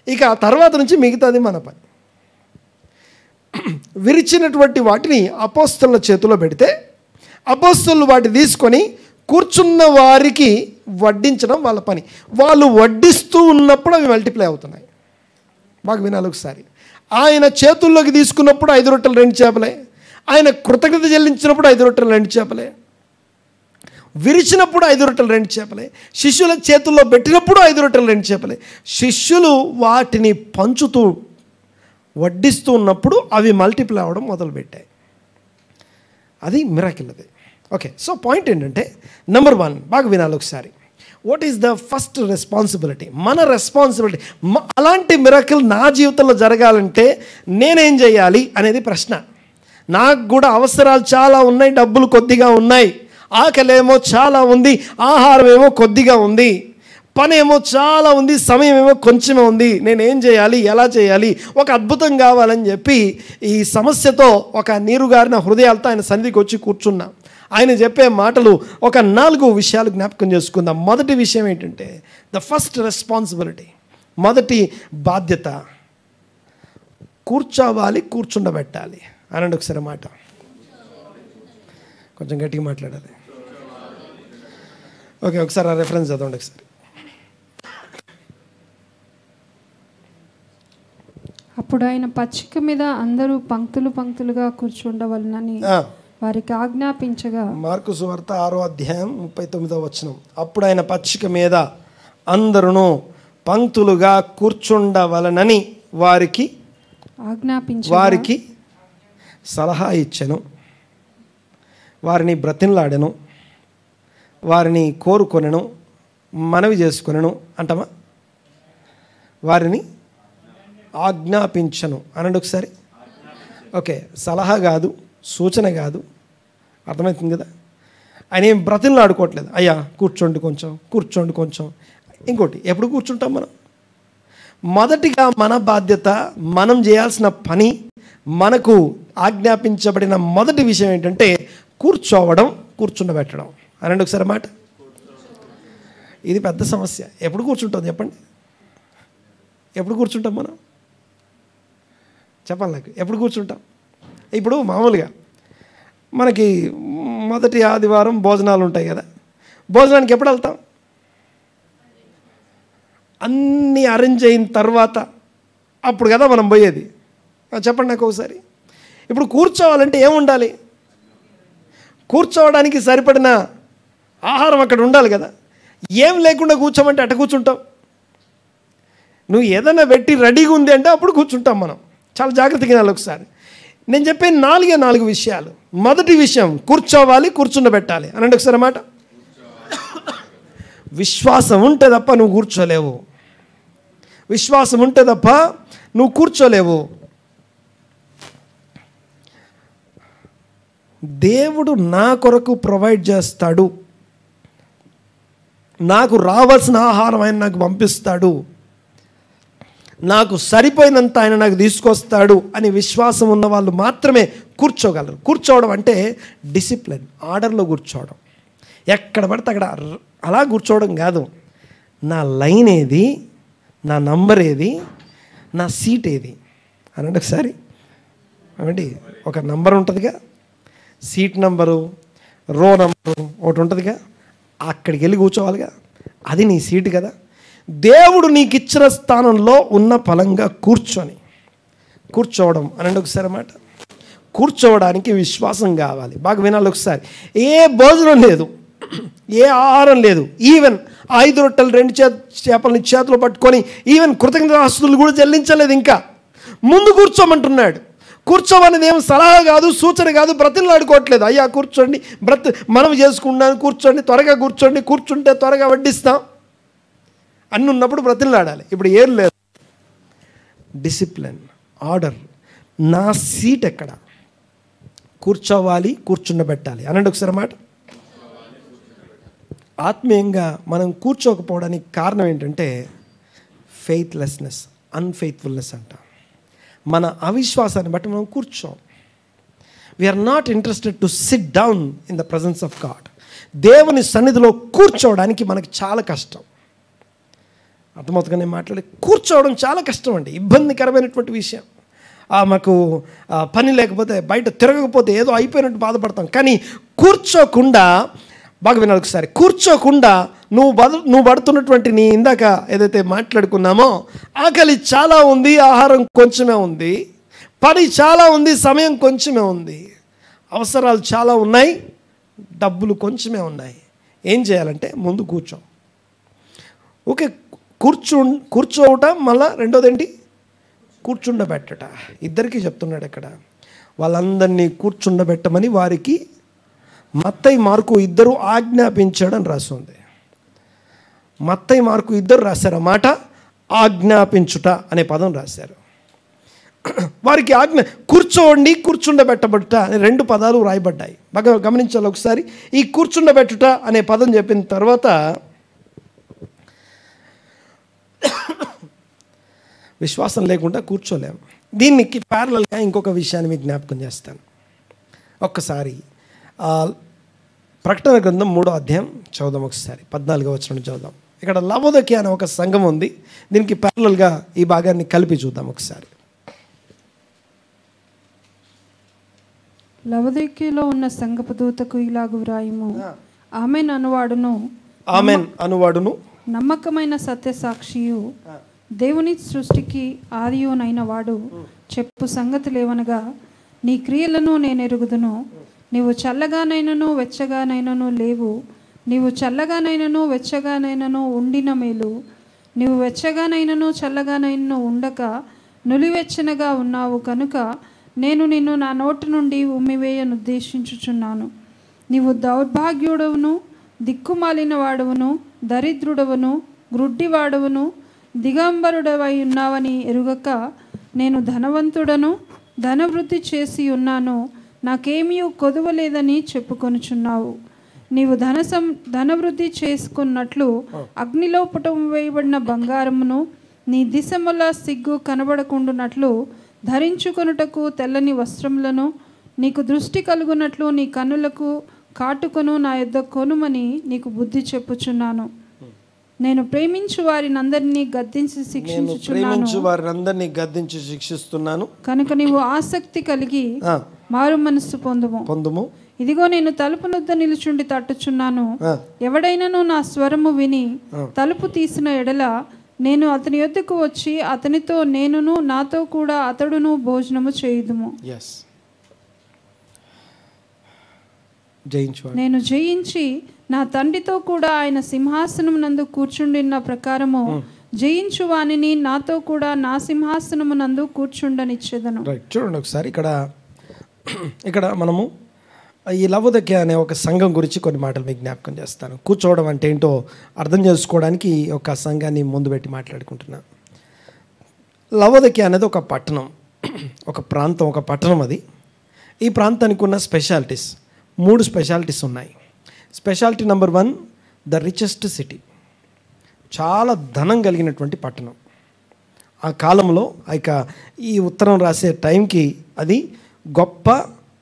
ఇక ఆ తర్వాత నుంచి మిగతాది మన పని. విరిచినటువంటి వాటిని అపోస్తలుల చేతిలో పెడితే అపోస్తలులు వాటిని తీసుకొని కూర్చున్న వారికి వడ్డించడం వాళ్ళ పని. వాళ్ళు వడ్డిస్తూ ఉన్నప్పుడు అవి మల్టిప్లై అవుతున్నాయి. బాగా వినాలి ఒకసారి. ఆయన చేతుల్లోకి తీసుకున్నప్పుడు 5 రొట్టెలు 2 చేపలే, ఆయన కృతజ్ఞత చెల్లించినప్పుడు 5 రొట్టెలు 2 చేపలే, విరిచినప్పుడు 5 రొట్టెలు 2 చేపలే, శిష్యుల చేతుల్లో పెట్టినప్పుడు 5 రొట్టెలు 2 చేపలే. శిష్యులు వాటిని పంచుతూ వడ్డిస్తూ ఉన్నప్పుడు అవి మల్టిప్లై అవ్వడం మొదలుపెట్టాయి. అది మిరాకిల్. అది ఓకే. సో పాయింట్ ఏంటంటే, నెంబర్ 1 బాగా వినాలి ఒకసారి. What is the first responsibility? మన రెస్పాన్సిబిలిటీ. అలాంటి మిరాకిల్ నా జీవితంలో జరగాలంటే నేనేం చేయాలి అనేది ప్రశ్న. నాకు కూడా అవసరాలు చాలా ఉన్నాయి, డబ్బులు కొద్దిగా ఉన్నాయి, ఆకలేమో చాలా ఉంది, ఆహారం ఏమో కొద్దిగా ఉంది, పని ఏమో చాలా ఉంది, సమయం ఏమో కొంచెమే ఉంది. నేనేం చేయాలి, ఎలా చేయాలి? ఒక అద్భుతం కావాలని చెప్పి ఈ సమస్యతో ఒక నీరుగారిన హృదయాలతో ఆయన సన్నిధికి వచ్చి కూర్చున్నా. ఆయన చెప్పే మాటలు ఒక 4 విషయాలు జ్ఞాపకం చేసుకుందాం. మొదటి విషయం ఏంటంటే, ద ఫస్ట్ రెస్పాన్సిబిలిటీ, మొదటి బాధ్యత, కూర్చోవాలి, కూర్చుండబెట్టాలి. అనండి ఒకసారి మాట, కొంచెం గట్టిగా మాట్లాడాలి. ఓకే, ఒకసారి ఆ రెఫరెన్స్ చదవండి ఒకసారి. అప్పుడు ఆయన పచ్చిక మీద అందరూ పంక్తులుగా కూర్చుండవలనని వారికి ఆజ్ఞాపించగా. మార్కు సువార్త 6వ అధ్యాయం 39వ వచనం. అప్పుడు ఆయన పచ్చిక మీద అందరూ పంక్తులుగా కూర్చుండవలనని వారికి వారికి సలహా ఇచ్చెను, వారిని బ్రతిమలాడెను, వారిని కోరుకొనెను, మనవి చేసుకొనెను అంటమా, వారిని ఆజ్ఞాపించను అనండి ఒకసారి. ఓకే, సలహా కాదు, సూచన కాదు, అర్థమవుతుంది కదా. ఆయన ఏం బ్రతిమలాడుకోవట్లేదు, అయ్యా కూర్చోండి కొంచెం. ఇంకోటి, ఎప్పుడు కూర్చుంటాం మనం? మొదటిగా మన బాధ్యత, మనం చేయాల్సిన పని, మనకు ఆజ్ఞాపించబడిన మొదటి విషయం ఏంటంటే కూర్చోవడం, కూర్చుండబెట్టడం అనండి ఒకసారి మాట. ఇది పెద్ద సమస్య. ఎప్పుడు కూర్చుంటాం చెప్పండి? ఎప్పుడు కూర్చుంటాం మనం? చెప్పాలి నాకు, ఎప్పుడు కూర్చుంటాం? ఇప్పుడు మామూలుగా మనకి మొదటి ఆదివారం భోజనాలు ఉంటాయి కదా, భోజనానికి ఎప్పుడు వెళ్తాం? అన్నీ అరేంజ్ అయిన తర్వాత అప్పుడు కదా మనం పోయేది. చెప్పండి నాకు ఒకసారి. ఇప్పుడు కూర్చోవాలంటే ఏముండాలి? కూర్చోవడానికి సరిపడిన ఆహారం అక్కడ ఉండాలి కదా. ఏం లేకుండా కూర్చోమంటే అట్ట కూర్చుంటాం? నువ్వు ఏదైనా పెట్టి రెడీగా ఉంది అంటే అప్పుడు కూర్చుంటాం మనం. చాలా జాగ్రత్తగా వినాలి ఒకసారి. నేను చెప్పే 4 విషయాలు. మొదటి విషయం కూర్చోవాలి, కూర్చుండబెట్టాలి అనండి ఒకసారి మాట. విశ్వాసం ఉంటే తప్ప నువ్వు కూర్చోలేవు. విశ్వాసం ఉంటే తప్ప నువ్వు కూర్చోలేవు. దేవుడు నా కొరకు ప్రొవైడ్ చేస్తాడు, నాకు రావాల్సిన ఆహారం ఆయన నాకు పంపిస్తాడు, నాకు సరిపోయినంత ఆయన నాకు తీసుకొస్తాడు అని విశ్వాసం ఉన్న వాళ్ళు మాత్రమే కూర్చోగలరు. కూర్చోవడం అంటే డిసిప్లిన్, ఆర్డర్లో కూర్చోవడం. ఎక్కడ పడితే అక్కడ అలా కూర్చోవడం కాదు. నా లైన్ ఏది, నా నంబర్ ఏది, నా సీట్ ఏది అనండి ఒకసారి. ఏమండి, ఒక నంబర్ ఉంటుందిగా, సీట్ నంబరు, రో నంబరు ఒకటి ఉంటుందిగా, అక్కడికి వెళ్ళి కూర్చోవాలిగా. అది నీ సీటు కదా. దేవుడు నీకు ఇచ్చిన స్థానంలో ఉన్న ఫలంగా కూర్చోవడం అనండి ఒకసారి అన్నమాట. కూర్చోవడానికి విశ్వాసం కావాలి. బాగా వినాలి ఒకసారి. ఏ భోజనం లేదు, ఏ ఆహారం లేదు, ఈవెన్ 5 రొట్టెలు 2 చేపలని చేతిలో పట్టుకొని ఈవెన్ కృతజ్ఞతాస్తుతులు కూడా చెల్లించలేదు. ఇంకా ముందు కూర్చోమంటున్నాడు. కూర్చోమనేది ఏం సలహా కాదు, సూచన కాదు, బ్రతిలాడుకోవట్లేదు. అయ్యా కూర్చోండి, మనం చేసుకున్నాను, కూర్చోండి, త్వరగా కూర్చోండి, కూర్చుంటే త్వరగా వడ్డిస్తాం అన్నీ ఉన్నప్పుడు బ్రతిలాడాలి. ఇప్పుడు ఏం లేదు. Discipline, order. నా సీట్ ఎక్కడ, కూర్చోవాలి, కూర్చుండబెట్టాలి అనండి ఒకసారి అన్నమాట. ఆత్మీయంగా మనం కూర్చోకపోవడానికి కారణం ఏంటంటే ఫెయిత్లెస్నెస్, అన్ఫెయిత్ఫుల్నెస్ అంట. మన అవిశ్వాసాన్ని బట్టి మనం కూర్చోం. We're not interested to sit down in the presence of God. దేవుని సన్నిధిలో కూర్చోవడానికి మనకి చాలా కష్టం. అర్థమవుతుందని మాట్లాడి కూర్చోవడం చాలా కష్టం అండి, ఇబ్బందికరమైనటువంటి విషయం. మాకు పని లేకపోతే, బయట తిరగకపోతే ఏదో అయిపోయినట్టు బాధపడతాం. కానీ కూర్చోకుండా, బాగా వినాలి ఒకసారి, కూర్చోకుండా నువ్వు పడుతున్నటువంటి నీ ఇందాక ఏదైతే మాట్లాడుకున్నామో, ఆకలి చాలా ఉంది, ఆహారం కొంచెమే ఉంది, పని చాలా ఉంది, సమయం కొంచెమే ఉంది, అవసరాలు చాలా ఉన్నాయి, డబ్బులు కొంచెమే ఉన్నాయి. ఏం చేయాలంటే ముందు ఓకే, కూర్చోవటం, మళ్ళా రెండోది ఏంటి, కూర్చుండబెట్టట. ఇద్దరికీ చెప్తున్నాడు ఇక్కడ. వాళ్ళందరినీ కూర్చుండబెట్టమని వారికి మత్తయి, మార్కు ఇద్దరు ఆజ్ఞాపించాడని రాస్తుంది. మత్తయి, మార్కు ఇద్దరు రాశారు ఆ మాట, ఆజ్ఞాపించుట అనే పదం రాశారు. వారికి కూర్చోండి, కూర్చుండబెట్టబడుట అనే 2 పదాలు రాయబడ్డాయి. బాగా గమనించాలి ఒకసారి. ఈ కూర్చుండబెట్టుట అనే పదం చెప్పిన తర్వాత విశ్వాసం లేకుండా కూర్చోలేము. దీనికి ప్యారలల్గా ఇంకొక విషయాన్ని మీకు జ్ఞాపకం చేస్తాను. ఒక్కసారి ప్రకటన గ్రంథం 3వ అధ్యాయం చదువుదాం ఒకసారి. 14వ వచనం చదువుదాం. ఇక్కడ లవోదికయ అనే ఒక సంఘం ఉంది. దీనికి ప్యారలల్గా ఈ భాగాన్ని కలిపి చూద్దాం ఒకసారి. లవోదికయలో ఉన్న సంఘపు దూతకు ఇలాగు వ్రాయుము, ఆమెన్ అనువాడును నమ్మకమైన సత్యసాక్షియు, దేవుని సృష్టికి ఆదియునైన వాడు చెప్పు సంగతులేవనగా, నీ క్రియలను నేను ఎరుగుదును. నీవు చల్లగానైనను వెచ్చగానైనను లేవు. నీవు చల్లగానైనను వెచ్చగానైనను ఉండిన మేలు. నీవు వెచ్చగానైనను చల్లగానైనను ఉండక నులివెచ్చనగా ఉన్నావు కనుక నేను నిన్ను నా నోటి నుండి ఉమ్మివేయనుద్దేశించుచున్నాను. నీవు దౌర్భాగ్యుడవును, దిక్కుమాలిన వాడవును, దరిద్రుడవును, గ్రుడ్డివాడవును, దిగంబరుడవై ఉన్నావని ఎరుగక, నేను ధనవంతుడను, ధనవృద్ధి చేసి ఉన్నాను, నాకేమీ కొదువలేదని చెప్పుకొనుచున్నావు. నీవు ధనవృద్ధి చేసుకున్నట్లు అగ్నిలో పుటం వేయబడిన బంగారమును, నీ దిశముల సిగ్గు కనబడకుండునట్లు ధరించుకొనుటకు తెల్లని వస్త్రములను, నీకు దృష్టి కలుగునట్లు నీ కన్నులకు కాటుకొను నా యొద్ద కొనుమని నీకు బుద్ధి చెప్పుచున్నాను. నేను ప్రేమించు వారిని అందరినీ గద్దించి శిక్షిస్తున్నాను కనుక నీవు ఆసక్తి కలిగి మారు మనస్సు పొందుము. ఇదిగో నేను తలుపు నొద్ద నిలుచుండి తట్టుచున్నాను. ఎవడైనను నా స్వరము విని తలుపు తీసిన ఎడల నేను అతని యొద్దకు వచ్చి అతనితో నేనును నాతో కూడా అతడును భోజనము చేయుదుము. నేను జయించి నా తండ్రితో కూడా ఆయన సింహాసనం నందు కూర్చుండిన ప్రకారము జయించు వానిని నాతో కూడా నా సింహాసనము నందు కూర్చుండనిచ్చేదను. చూడండి ఒకసారి ఇక్కడ మనము ఈ లవోదికయ అనే ఒక సంఘం గురించి కొన్ని మాటలు మీకు జ్ఞాపకం చేస్తాను. కూర్చోవడం అంటే ఏంటో అర్థం చేసుకోవడానికి ఒక సంఘాన్ని ముందు పెట్టి మాట్లాడుకుంటున్నాను. లవోదికయ అనేది ఒక పట్టణం, ఒక ప్రాంతం, ఒక పట్టణం. అది ఈ ప్రాంతానికి ఉన్న స్పెషాలిటీస్ 3 స్పెషాలిటీస్ ఉన్నాయి. Speciality number 1, the richest city. చాలా ధనం కలిగినటువంటి పట్టణం. ఆ కాలంలో ఈ ఉత్తరం రాసే టైంకి అది గొప్ప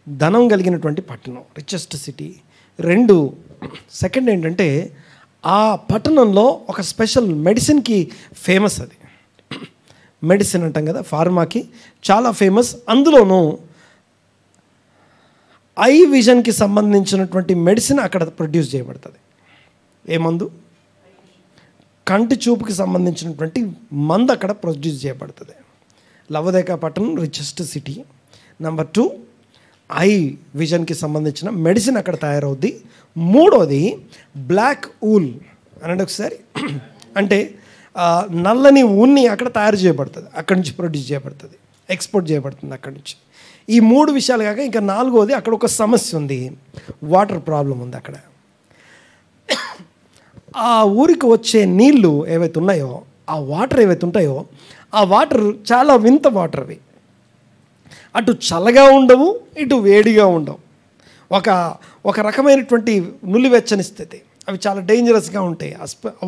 ధనం కలిగినటువంటి పట్టణం, రిచెస్ట్ సిటీ. 2, సెకండ్ ఏంటంటే ఆ పట్టణంలో ఒక స్పెషల్ మెడిసిన్కి ఫేమస్, అది మెడిసిన్ అంటాం కదా, ఫార్మాకి చాలా ఫేమస్. అందులోనూ ఐ విజన్కి సంబంధించినటువంటి మెడిసిన్ అక్కడ ప్రొడ్యూస్ చేయబడుతుంది. ఏ మందు? కంటి చూపుకి సంబంధించినటువంటి మందు అక్కడ ప్రొడ్యూస్ చేయబడుతుంది. లవోదికయ పట్టణం రిచెస్ట్ సిటీ. నెంబర్ 2, ఐ విజన్కి సంబంధించిన మెడిసిన్ అక్కడ తయారవుద్ది. మూడోది బ్లాక్ ఊల్ అనండి ఒకసారి, అంటే నల్లని ఊన్ని అక్కడ తయారు చేయబడుతుంది, అక్కడి నుంచి ప్రొడ్యూస్ చేయబడుతుంది, ఎక్స్పోర్ట్ చేయబడుతుంది అక్కడి నుంచి. ఈ 3 విషయాలు కాక ఇంకా 4వది, అక్కడ ఒక సమస్య ఉంది, వాటర్ ప్రాబ్లం ఉంది అక్కడ. ఆ ఊరికి వచ్చే నీళ్ళు ఏవైతే ఉన్నాయో, ఆ వాటర్ ఏవైతే ఉంటాయో, ఆ వాటర్ చాలా వింత వాటర్ అవి. అటు చల్లగా ఉండవు, ఇటు వేడిగా ఉండవు, ఒక రకమైనటువంటి నులివెచ్చని స్థితి. అవి చాలా డేంజరస్గా ఉంటాయి.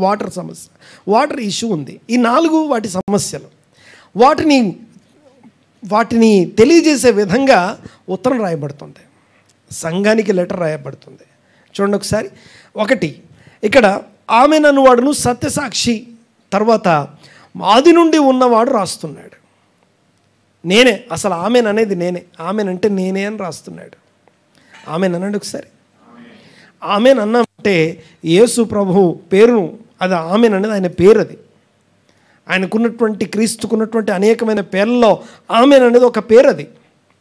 వాటర్ సమస్య, వాటర్ ఇష్యూ ఉంది. ఈ 4 వాటి సమస్యలు. వాటిని తెలియజేసే విధంగా ఉత్తరం రాయబడుతుంది, సంఘానికి లెటర్ రాయబడుతుంది. చూడండి ఒకసారి. 1 ఇక్కడ ఆమెన్ అన్నవాడును సత్యసాక్షి, తర్వాత ఆది నుండి ఉన్నవాడు రాస్తున్నాడు. నేనే, అసలు ఆమెన్ అనేది నేనే, ఆమెన్ అంటే నేనే అని రాస్తున్నాడు. ఆమెన్ అన్నాడు ఒకసారి. ఆమెన్ అన్నామంటే యేసు ప్రభు పేరును, అది ఆమెన్ అనేది ఆయన పేరు, అది ఆయనకున్నటువంటి, క్రీస్తుకున్నటువంటి అనేకమైన పేర్లలో ఆమెన్ అనేది ఒక పేరు, అది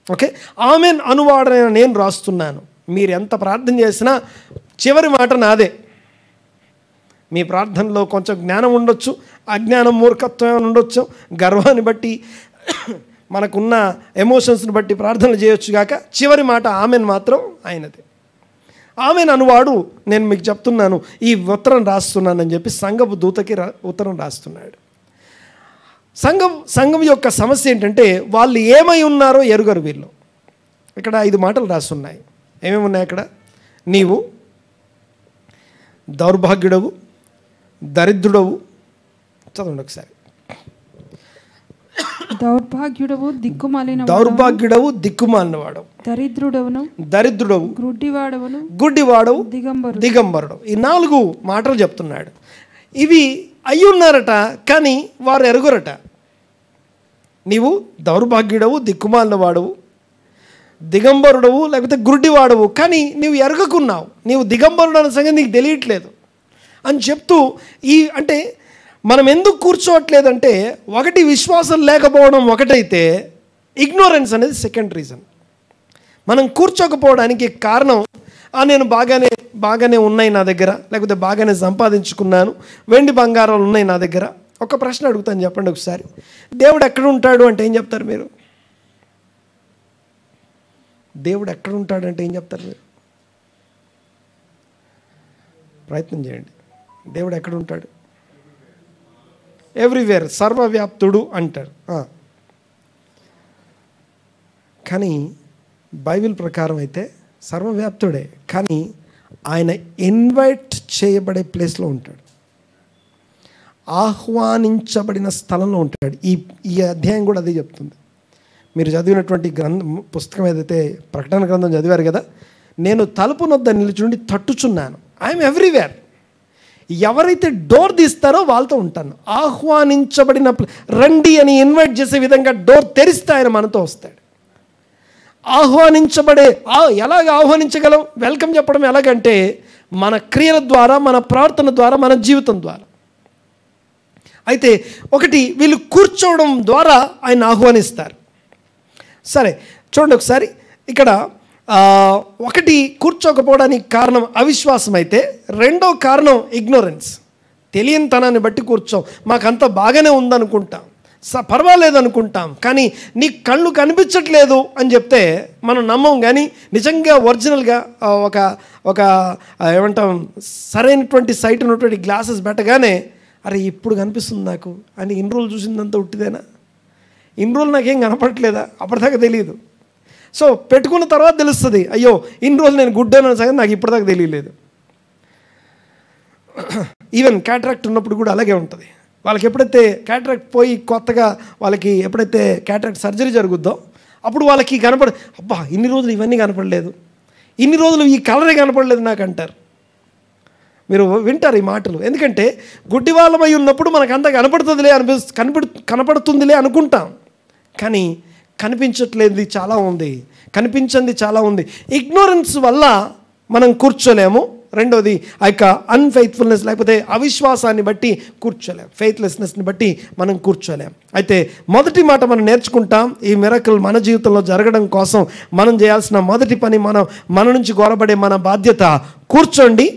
ఓకే. ఆమెన్ అనువాడైన నేను రాస్తున్నాను. మీరు ఎంత ప్రార్థన చేసినా చివరి మాట నాదే. మీ ప్రార్థనలో కొంచెం జ్ఞానం ఉండొచ్చు, అజ్ఞానం, మూర్ఖత్వం ఉండొచ్చు, గర్వాన్ని బట్టి, మనకున్న ఎమోషన్స్ని బట్టి ప్రార్థనలు చేయొచ్చు కాక చివరి మాట ఆమెన్ మాత్రం ఆయనది. ఆమెన్ అనువాడు నేను మీకు చెప్తున్నాను, ఈ ఉత్తరం రాస్తున్నానని చెప్పి సంఘపు దూతకి ఉత్తరం రాస్తున్నాడు. సంఘం యొక్క సమస్య ఏంటంటే వాళ్ళు ఏమై ఉన్నారో ఎరుగరు వీళ్ళు. ఇక్కడ 5 మాటలు రాస్తున్నాయి. ఏమేమి ఉన్నాయి అక్కడ? నీవు దౌర్భాగ్యుడవు, దరిద్రుడవు. చదవండి ఒకసారి. దౌర్భాగ్యుడవు, దిక్కుమాలినవాడు, దరిద్రుడవు, గుడ్డివాడవు, దిగంబరుడు. ఈ 4 మాటలు చెప్తున్నాడు. ఇవి అయ్యున్నారట, కానీ వారు ఎరుగురట. నీవు దౌర్భాగ్యుడవు, దిక్కుమాలినవాడవు, దిగంబరుడవు, లేకపోతే గుడ్డివాడవు, కానీ నీవు ఎరగకున్నావు, నీవు దిగంబరుడు అనే సంగతి నీకు తెలియట్లేదు అని చెప్తూ, అంటే మనం ఎందుకు కూర్చోవట్లేదంటే, 1 విశ్వాసం లేకపోవడం ఒకటైతే, ఇగ్నోరెన్స్ అనేది సెకండ్ రీజన్. మనం కూర్చోకపోవడానికి కారణం, నేను బాగానే ఉన్నాయి నా దగ్గర, లేకపోతే బాగానే సంపాదించుకున్నాను, వెండి బంగారాలు ఉన్నాయి నా దగ్గర. ఒక ప్రశ్న అడుగుతాను, చెప్పండి ఒకసారి. దేవుడు ఎక్కడ ఉంటాడు అంటే ఏం చెప్తారు మీరు? దేవుడు ఎక్కడ ఉంటాడు అంటే ఏం చెప్తారు మీరు? ప్రయత్నం చేయండి. దేవుడు ఎక్కడ ఉంటాడు? ఎవ్రీవేర్, సర్వవ్యాప్తుడు అంటారు. కానీ బైబిల్ ప్రకారం అయితే సర్వవ్యాప్తుడే, కానీ ఆయన ఇన్వైట్ చేయబడే ప్లేస్లో ఉంటాడు, ఆహ్వానించబడిన స్థలంలో ఉంటాడు. ఈ అధ్యాయం కూడా అదే చెప్తుంది. మీరు చదివినటువంటి పుస్తకం ఏదైతే ప్రకటన గ్రంథం చదివారు కదా, నేను తలుపు నొద్ద నిలుచుండి తట్టుచున్నాను. I'm everywhere. ఎవరైతే డోర్ తీస్తారో వాళ్ళతో ఉంటాను. ఆహ్వానించబడిన రండి అని ఇన్వైట్ చేసే విధంగా డోర్ తెరిస్తే ఆయన మనతో వస్తాడు. ఎలాగ ఆహ్వానించగలం? వెల్కమ్ చెప్పడం ఎలాగంటే మన క్రియల ద్వారా, మన ప్రార్థన ద్వారా, మన జీవితం ద్వారా. అయితే 1 వీళ్ళు కూర్చోవడం ద్వారా ఆయన ఆహ్వానిస్తారు. సరే చూడండి ఒకసారి. ఇక్కడ 1 కూర్చోకపోవడానికి కారణం అవిశ్వాసం అయితే, 2వ కారణం ఇగ్నోరెన్స్, తెలియనితనాన్ని బట్టి కూర్చోం. మాకంతా బాగానే ఉందనుకుంటాం, పర్వాలేదు అనుకుంటాం, కానీ నీ కళ్ళు కనిపించట్లేదు అని చెప్తే మనం నమ్మం. కానీ నిజంగా ఒరిజినల్గా ఒక ఏమంటాం, సరైనటువంటి సైట్ ఉన్నటువంటి గ్లాసెస్ పెట్టగానే, అరే ఇప్పుడు కనిపిస్తుంది నాకు అని, ఇన్ని రోజులు చూసిందంతా ఉట్టిదేనా? ఇన్ని రోజులు నాకేం కనపడట్లేదా? అప్పటిదాకా తెలియదు. సో పెట్టుకున్న తర్వాత తెలుస్తుంది, అయ్యో ఇన్ని రోజులు నేను గుడ్డాను సంగతి నాకు ఇప్పటిదాకా తెలియలేదు. ఈవెన్ క్యాటరాక్ట్ ఉన్నప్పుడు కూడా అలాగే ఉంటుంది. వాళ్ళకి ఎప్పుడైతే క్యాటరాక్ట్ పోయి కొత్తగా వాళ్ళకి ఎప్పుడైతే క్యాటరాక్ట్ సర్జరీ జరుగుద్దో అప్పుడు వాళ్ళకి అబ్బా ఇన్ని రోజులు ఇవన్నీ కనపడలేదు, ఇన్ని రోజులు ఈ కలరే కనపడలేదు నాకు అంటారు. మీరు వింటారు ఈ మాటలు. ఎందుకంటే గుడ్డివాళ్ళమై ఉన్నప్పుడు మనకు అంతా కనపడుతుందిలే అనుకుంటాం, కానీ కనిపించట్లేదు చాలా ఉంది, కనిపించింది చాలా ఉంది. ఇగ్నోరెన్స్ వల్ల మనం కూర్చోలేము. రెండోది ఆ యొక్క అన్ఫెయిత్ఫుల్నెస్ లేకపోతే అవిశ్వాసాన్ని బట్టి కూర్చోలేం, ఫెయిత్లెస్నెస్ని బట్టి మనం కూర్చోలేం. అయితే మొదటి మాట మనం నేర్చుకుంటాం. ఈ మిరకల్ మన జీవితంలో జరగడం కోసం మనం చేయాల్సిన మొదటి పని, మన నుంచి కోరబడే మన బాధ్యత కూర్చోండి,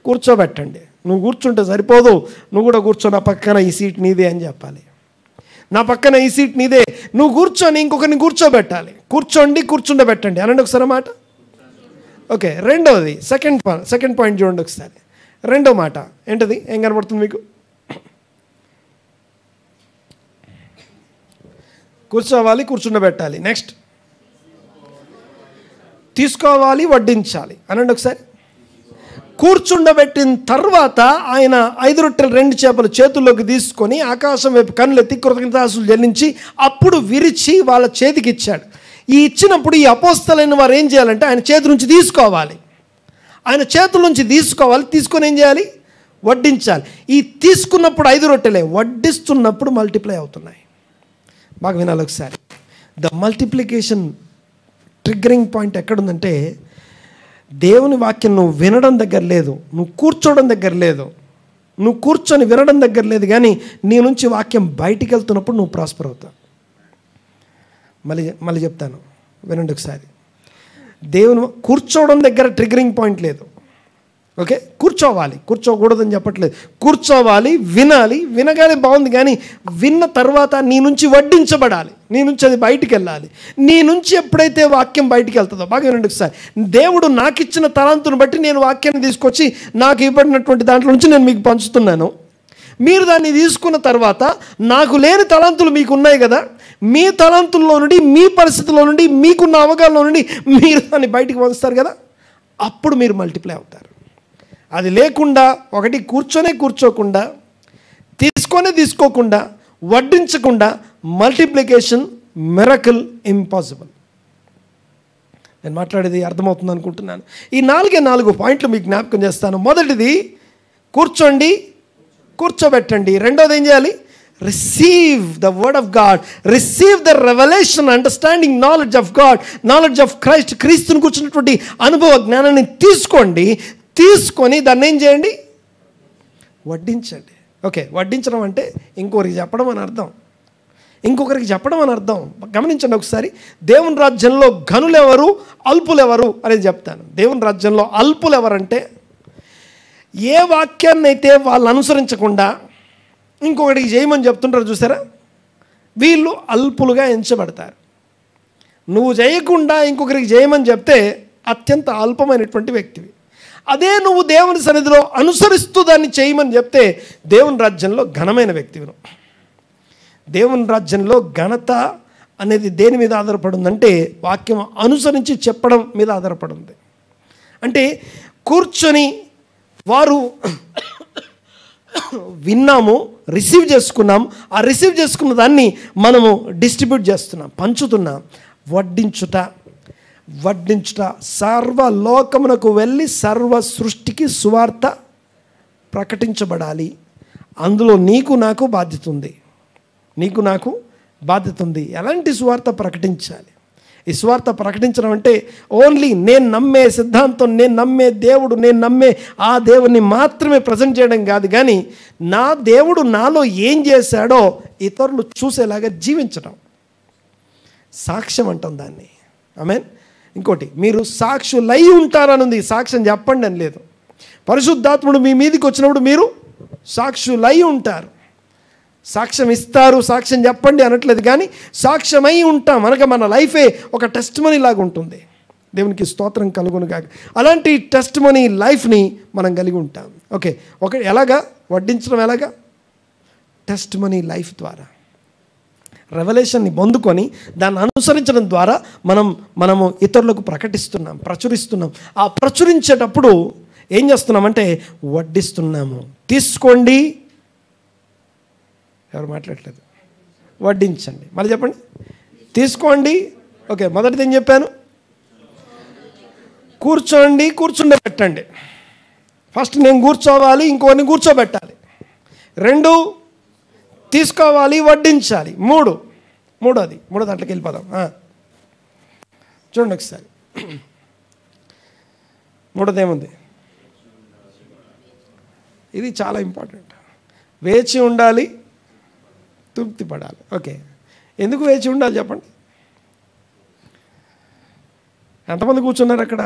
కూర్చోబెట్టండి. నువ్వు కూర్చుంటే సరిపోదు, నువ్వు కూడా కూర్చో, నా పక్కన ఈ సీట్ నీదే అని చెప్పాలి. నా పక్కన ఈ సీట్ నీదే, నువ్వు కూర్చొని ఇంకొకరిని కూర్చోబెట్టాలి. కూర్చోండి, కూర్చుండబెట్టండి అనండి ఒకసారి మాట. ఓకే, రెండవది సెకండ్ పాయింట్ చూడండి ఒకసారి. రెండో మాట ఏంటది? ఏం కనబడుతుంది మీకు? కూర్చోవాలి, కూర్చుండబెట్టాలి. నెక్స్ట్ తీసుకోవాలి, వడ్డించాలి అనండి ఒకసారి. కూర్చుండబెట్టిన తర్వాత ఆయన 5 రొట్టెలు 2 చేపలు చేతుల్లోకి తీసుకొని ఆకాశం వైపు కన్నులెత్తి కృతజ్ఞతాస్తుతులు చెల్లించి అప్పుడు విరిచి వాళ్ళ చేతికి ఇచ్చాడు. ఈ ఇచ్చినప్పుడు ఈ అపోస్తలైన వారు ఏం చేయాలంటే ఆయన చేతి నుంచి తీసుకోవాలి, ఆయన చేతుల నుంచి తీసుకోవాలి. తీసుకొని ఏం చేయాలి? వడ్డించాలి. ఈ తీసుకున్నప్పుడు 5 రొట్టెలే, వడ్డిస్తున్నప్పుడు మల్టిప్లై అవుతున్నాయి. బాగా వినాలి ఒకసారి. ద మల్టిప్లికేషన్ ట్రిగ్గరింగ్ పాయింట్ ఎక్కడుందంటే, దేవుని వాక్యం నువ్వు వినడం దగ్గర లేదు, నువ్వు కూర్చోవడం దగ్గర లేదు, నువ్వు కూర్చొని వినడం దగ్గర లేదు, కానీ నీ నుంచి వాక్యం బయటికి వెళ్తున్నప్పుడు నువ్వు ప్రాస్పర్ అవుతావు. మళ్ళీ చెప్తాను, వినండి ఒకసారి. దేవుని కూర్చోవడం దగ్గర ట్రిగ్గరింగ్ పాయింట్ లేదు. ఓకే, కూర్చోవాలి, కూర్చోకూడదని చెప్పట్లేదు, కూర్చోవాలి, వినాలి. వినగానే బాగుంది, కానీ విన్న తర్వాత నీ నుంచి వడ్డించబడాలి, నీ నుంచి అది బయటికి వెళ్ళాలి. నీ నుంచి ఎప్పుడైతే వాక్యం బయటికి వెళ్తుందో, బాగా వినండి ఒకసారి. దేవుడు నాకు ఇచ్చిన తలాంతును బట్టి నేను వాక్యాన్ని తీసుకొచ్చి నాకు ఇవ్వబడినటువంటి దాంట్లో నుంచి నేను మీకు పంచుతున్నాను. మీరు దాన్ని తీసుకున్న తర్వాత నాకు లేని తలాంతులు మీకు ఉన్నాయి కదా, మీ తలాంతుల్లో నుండి, మీ పరిస్థితుల్లో నుండి, మీకున్న అవగాహనలో నుండి మీరు దాన్ని బయటికి పంచుతారు కదా, అప్పుడు మీరు మల్టిప్లై అవుతారు. అది లేకుండా, ఒకటి కూర్చోకుండా, తీసుకోకుండా, వడ్డించకుండా మల్టిప్లికేషన్, మిరకల్ ఇంపాసిబుల్. నేను మాట్లాడేది అర్థమవుతుంది అనుకుంటున్నాను. ఈ 4 పాయింట్లు మీకు జ్ఞాపకం చేస్తాను. మొదటిది కూర్చోండి, కూర్చోబెట్టండి. రెండోది ఏం చేయాలి? Receive the word of God, receive the revolution, understanding, knowledge of God, knowledge of Christ. క్రీస్తుని కూర్చున్నటువంటి అనుభవ జ్ఞానాన్ని తీసుకోండి. తీసుకొని దాన్ని ఏం చేయండి? వడ్డించండి. ఓకే, వడ్డించడం అంటే ఇంకొకరికి చెప్పడం అని అర్థం, ఇంకొకరికి చెప్పడం అని అర్థం. గమనించండి ఒకసారి. దేవుని రాజ్యంలో ఘనులెవరు, అల్పులెవరు అనేది చెప్తాను. దేవుని రాజ్యంలో అల్పులు ఎవరంటే, ఏ వాక్యాన్ని అయితే వాళ్ళు అనుసరించకుండా ఇంకొకటికి చేయమని చెప్తుంటారు చూసారా, వీళ్ళు అల్పులుగా ఎంచబడతారు. నువ్వు చేయకుండా ఇంకొకరికి చేయమని చెప్తే అత్యంత అల్పమైనటువంటి వ్యక్తివి. అదే నువ్వు దేవుని సన్నిధిలో అనుసరిస్తూ దాన్ని చేయమని చెప్తే దేవుని రాజ్యంలో ఘనమైన వ్యక్తివి. దేవుని రాజ్యంలో ఘనత అనేది దేని మీద ఆధారపడిందంటే, వాక్యం అనుసరించి చెప్పడం మీద ఆధారపడింది. అంటే కూర్చొని వారు విన్నాము, రిసీవ్ చేసుకున్నాం, ఆ రిసీవ్ చేసుకున్న దాన్ని మనము డిస్ట్రిబ్యూట్ చేస్తున్నాం, పంచుతున్నాం. వడ్డించుట సర్వలోకమునకు వెళ్ళి సర్వ సృష్టికి సువార్త ప్రకటించబడాలి. అందులో నీకు నాకు బాధ్యత ఉంది. ఎలాంటి సువార్త ప్రకటించాలి? ఈ సువార్త ప్రకటించడం అంటే ఓన్లీ నేను నమ్మే సిద్ధాంతం, నేను నమ్మే దేవుడు, నేను నమ్మే ఆ దేవుడిని మాత్రమే ప్రజెంట్ చేయడం కాదు, కానీ నా దేవుడు నాలో ఏం చేశాడో ఇతరులు చూసేలాగా జీవించడం. సాక్ష్యం అంటాం దాన్ని. ఆమేన్. ఇంకోటి, మీరు సాక్షులై ఉంటారనుంది, సాక్ష్యం చెప్పండి అని లేదు. పరిశుద్ధాత్ముడు మీ మీదికి వచ్చినప్పుడు మీరు సాక్షులై ఉంటారు. సాక్ష్యం ఇస్తారు, సాక్ష్యం చెప్పండి అనట్లేదు, కానీ సాక్ష్యమై ఉంటాం. అనగా మన లైఫే ఒక టెస్ట్ మనీ లాగా ఉంటుంది. దేవునికి స్తోత్రం కలుగును కాక. అలాంటి టెస్ట్ మనీ లైఫ్ని మనం కలిగి ఉంటాం. ఓకే, ఎలాగా వడ్డించడం? ఎలాగా? టెస్ట్ మనీ లైఫ్ ద్వారా, రెవల్యూషన్ని పొందుకొని దాన్ని అనుసరించడం ద్వారా మనము ఇతరులకు ప్రచురిస్తున్నాం. ఆ ప్రచురించేటప్పుడు ఏం చేస్తున్నామంటే వడ్డిస్తున్నాము. తీసుకోండి, ఎవరు మాట్లాడలేదు, వడ్డించండి. మళ్ళీ చెప్పండి, తీసుకోండి. ఓకే, మొదటిది ఏం చెప్పాను? కూర్చోండి, కూర్చుండబెట్టండి. ఫస్ట్ నేను కూర్చోవాలి, ఇంకోని కూర్చోబెట్టాలి. 2 తీసుకోవాలి, వడ్డించాలి. 3 మూడో దాంట్లోకి వెళ్ళిపోదాం. చూడండి ఒకసారి. 3ది ఏముంది? ఇది చాలా ఇంపార్టెంట్. వేచి ఉండాలి, తృప్తి పడాలి. ఓకే, ఎందుకు వేచి ఉండాలి చెప్పండి? ఎంతమంది కూర్చున్నారు అక్కడ?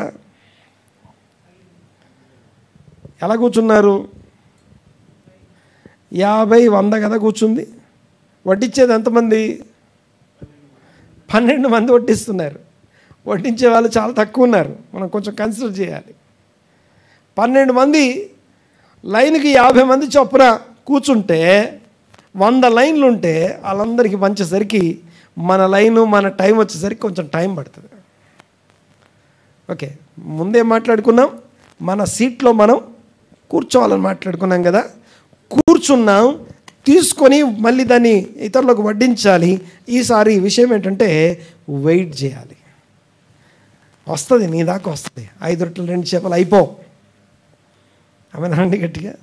ఎలా కూర్చున్నారు? 50, 100 కదా కూర్చుంది. వడ్డించేది ఎంతమంది? 12 మంది వడ్డిస్తున్నారు. వడ్డించే వాళ్ళు చాలా తక్కువ ఉన్నారు. మనం కొంచెం కన్సిడర్ చేయాలి. 12 మంది లైన్కి 50 మంది చొప్పున కూర్చుంటే 100 లైన్లు ఉంటే వాళ్ళందరికీ పంచేసరికి మన లైను మన టైం వచ్చేసరికి కొంచెం టైం పడుతుంది. ఓకే, ముందేం మాట్లాడుకున్నాం? మన సీట్లో మనం కూర్చోవాలని మాట్లాడుకున్నాం కదా. కూర్చున్నాం, తీసుకొని మళ్ళీ దాన్ని ఇతరులకు వడ్డించాలి. ఈసారి విషయం ఏంటంటే వెయిట్ చేయాలి. వస్తుంది, నీ దాకా వస్తుంది. 5 రొట్టెలు 2 చేపలు అయిపోవు. అవేనండి గట్టిగా,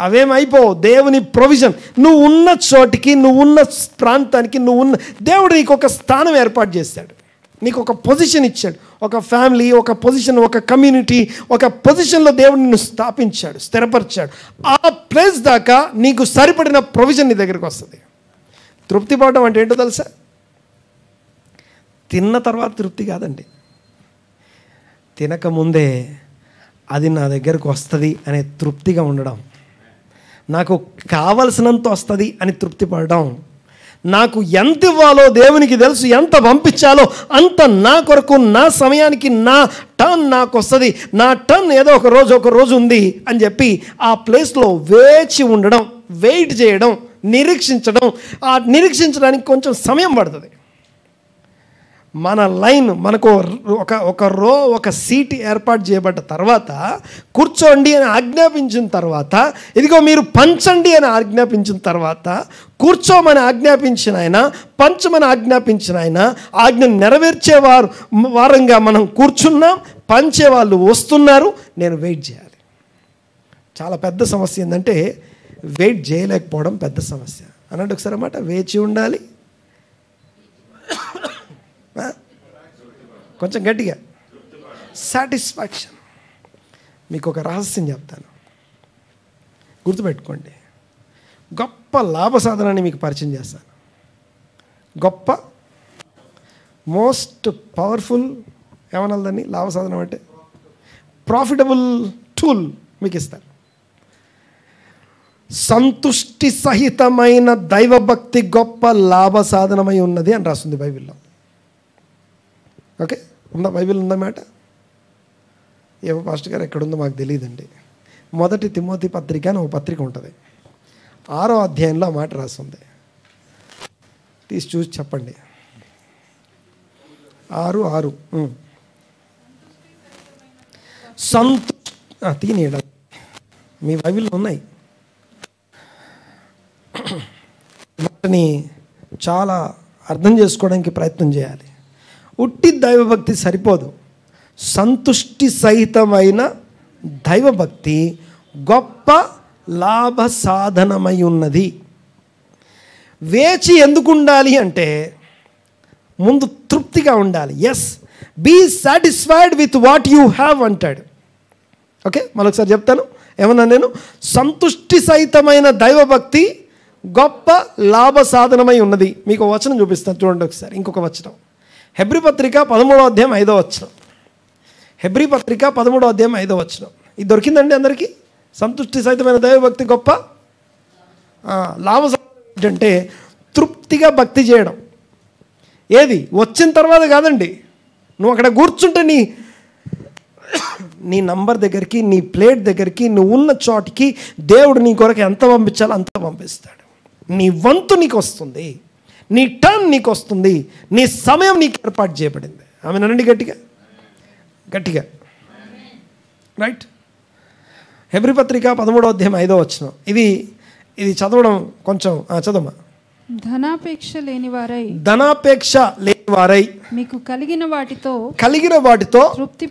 అవేం అయిపోవు. దేవుని ప్రొవిజన్. నువ్వు ఉన్న చోటికి, నువ్వు ఉన్న ప్రాంతానికి, దేవుడు నీకు ఒక స్థానం ఏర్పాటు చేశాడు. నీకు ఒక పొజిషన్ ఇచ్చాడు. ఒక ఫ్యామిలీ, ఒక పొజిషన్, ఒక కమ్యూనిటీ, ఒక పొజిషన్లో దేవుడు నిన్ను స్థాపించాడు, స్థిరపరిచాడు. ఆ ప్లేస్ దాకా నీకు సరిపడిన ప్రొవిజన్ నీ దగ్గరికి వస్తుంది. తృప్తి పడడం అంటే ఏంటో తెలుసా? తిన్న తర్వాత తృప్తి కాదండి. తినకముందే అది నా దగ్గరకు వస్తుంది అనే తృప్తిగా ఉండడం, నాకు కావలసినంత వస్తుంది అని తృప్తి పడడం, నాకు ఎంత ఇవ్వాలో దేవునికి తెలుసు, ఎంత పంపించాలో అంత నా కొరకు, నా సమయానికి, నా టర్న్ నాకు వస్తుంది, నా టర్న్ ఏదో ఒక రోజు ఉంది అని చెప్పి ఆ ప్లేస్లో వేచి ఉండడం, వెయిట్ చేయడం, నిరీక్షించడం. ఆ నిరీక్షించడానికి కొంచెం సమయం పడుతుంది. మన లైన్, మనకు ఒక సీట్ ఏర్పాటు చేయబడ్డ తర్వాత, కూర్చోండి అని ఆజ్ఞాపించిన తర్వాత, ఇదిగో మీరు పంచండి అని ఆజ్ఞాపించిన తర్వాత, కూర్చోమని ఆజ్ఞాపించిన ఆయన, పంచమని ఆజ్ఞాపించిన ఆయన, ఆజ్ఞ వారంగా మనం కూర్చున్నాం. పంచే వాళ్ళు వస్తున్నారు, నేను వెయిట్ చేయాలి. చాలా పెద్ద సమస్య ఏంటంటే వెయిట్ చేయలేకపోవడం పెద్ద సమస్య. అన్నట్టు ఒకసారి అన్నమాట, వేచి ఉండాలి. కొంచెం గట్టిగా, సాటిస్ఫాక్షన్. మీకు ఒక రహస్యం చెప్తాను, గుర్తుపెట్టుకోండి. గొప్ప లాభ సాధనాన్ని మీకు పరిచయం చేస్తాను. గొప్ప, మోస్ట్ పవర్ఫుల్, ఏమనాలి లాభ సాధనం అంటే, ప్రాఫిటబుల్ టూల్ మీకు ఇస్తాను. సంతుష్టి సహితమైన దైవభక్తి గొప్ప లాభ సాధనమై ఉన్నది అని రాస్తుంది బైబిల్లో. ఓకే, ఉందా? బైబిల్ ఉందా మాట? ఏమో పాస్టర్ గారు ఎక్కడుందో మాకు తెలియదండి. 1 తిమోతి పత్రిక అని ఒక పత్రిక ఉంటుంది. 6వ అధ్యాయంలో ఆ మాట రాస్తుంది. తీసి చూసి చెప్పండి. 6:6 తీనియడ మీ బైబిల్లో ఉన్నాయి. మాటని చాలా అర్థం చేసుకోవడానికి ప్రయత్నం చేయాలి. ఉట్టి దైవభక్తి సరిపోదు. సంతుష్టి సహితమైన దైవభక్తి గొప్ప లాభ సాధనమై ఉన్నది. వేచి ఎందుకు ఉండాలి అంటే, ముందు తృప్తిగా ఉండాలి. Yes, be satisfied with what you have అంటాడు. ఓకే, మరొకసారి చెప్తాను. ఏమన్నా నేను? సంతుష్టి సహితమైన దైవభక్తి గొప్ప లాభ సాధనమై ఉన్నది. మీకు వచనం చూపిస్తాను, చూడండి ఒకసారి. ఇంకొక వచనం, హెబ్రీ పత్రిక 13వ అధ్యాయం 5వ వచనం. హెబ్రీ పత్రిక 13వ అధ్యాయం 5వ వచనం. ఇది దొరికిందండి అందరికీ? సంతుష్టి సహితమైన దైవభక్తి గొప్ప లాభ అంటే తృప్తిగా భక్తి చేయడం. ఏది వచ్చిన తర్వాత కాదండి, నువ్వు అక్కడ కూర్చుంటే నీ నంబర్ దగ్గరికి, నీ ప్లేట్ దగ్గరికి, నువ్వు ఉన్న చోటికి దేవుడు నీ కొరకు ఎంత పంపించాలో అంత పంపిస్తాడు. నీ వంతు నీకు వస్తుంది, నీ టర్న్ నీకు వస్తుంది, నీ సమయం నీకు ఏర్పాటు చేయబడింది. ఆమె నండి గట్టిగా గట్టిగా, రైట్? హెబ్రీ పత్రిక 13వ అధ్యాయం 5వ వచనం. ఇది చదవడం కొంచెం చదవమా. ధనాపేక్ష లేని వారై మీకు కలిగిన వాటితో తృప్తి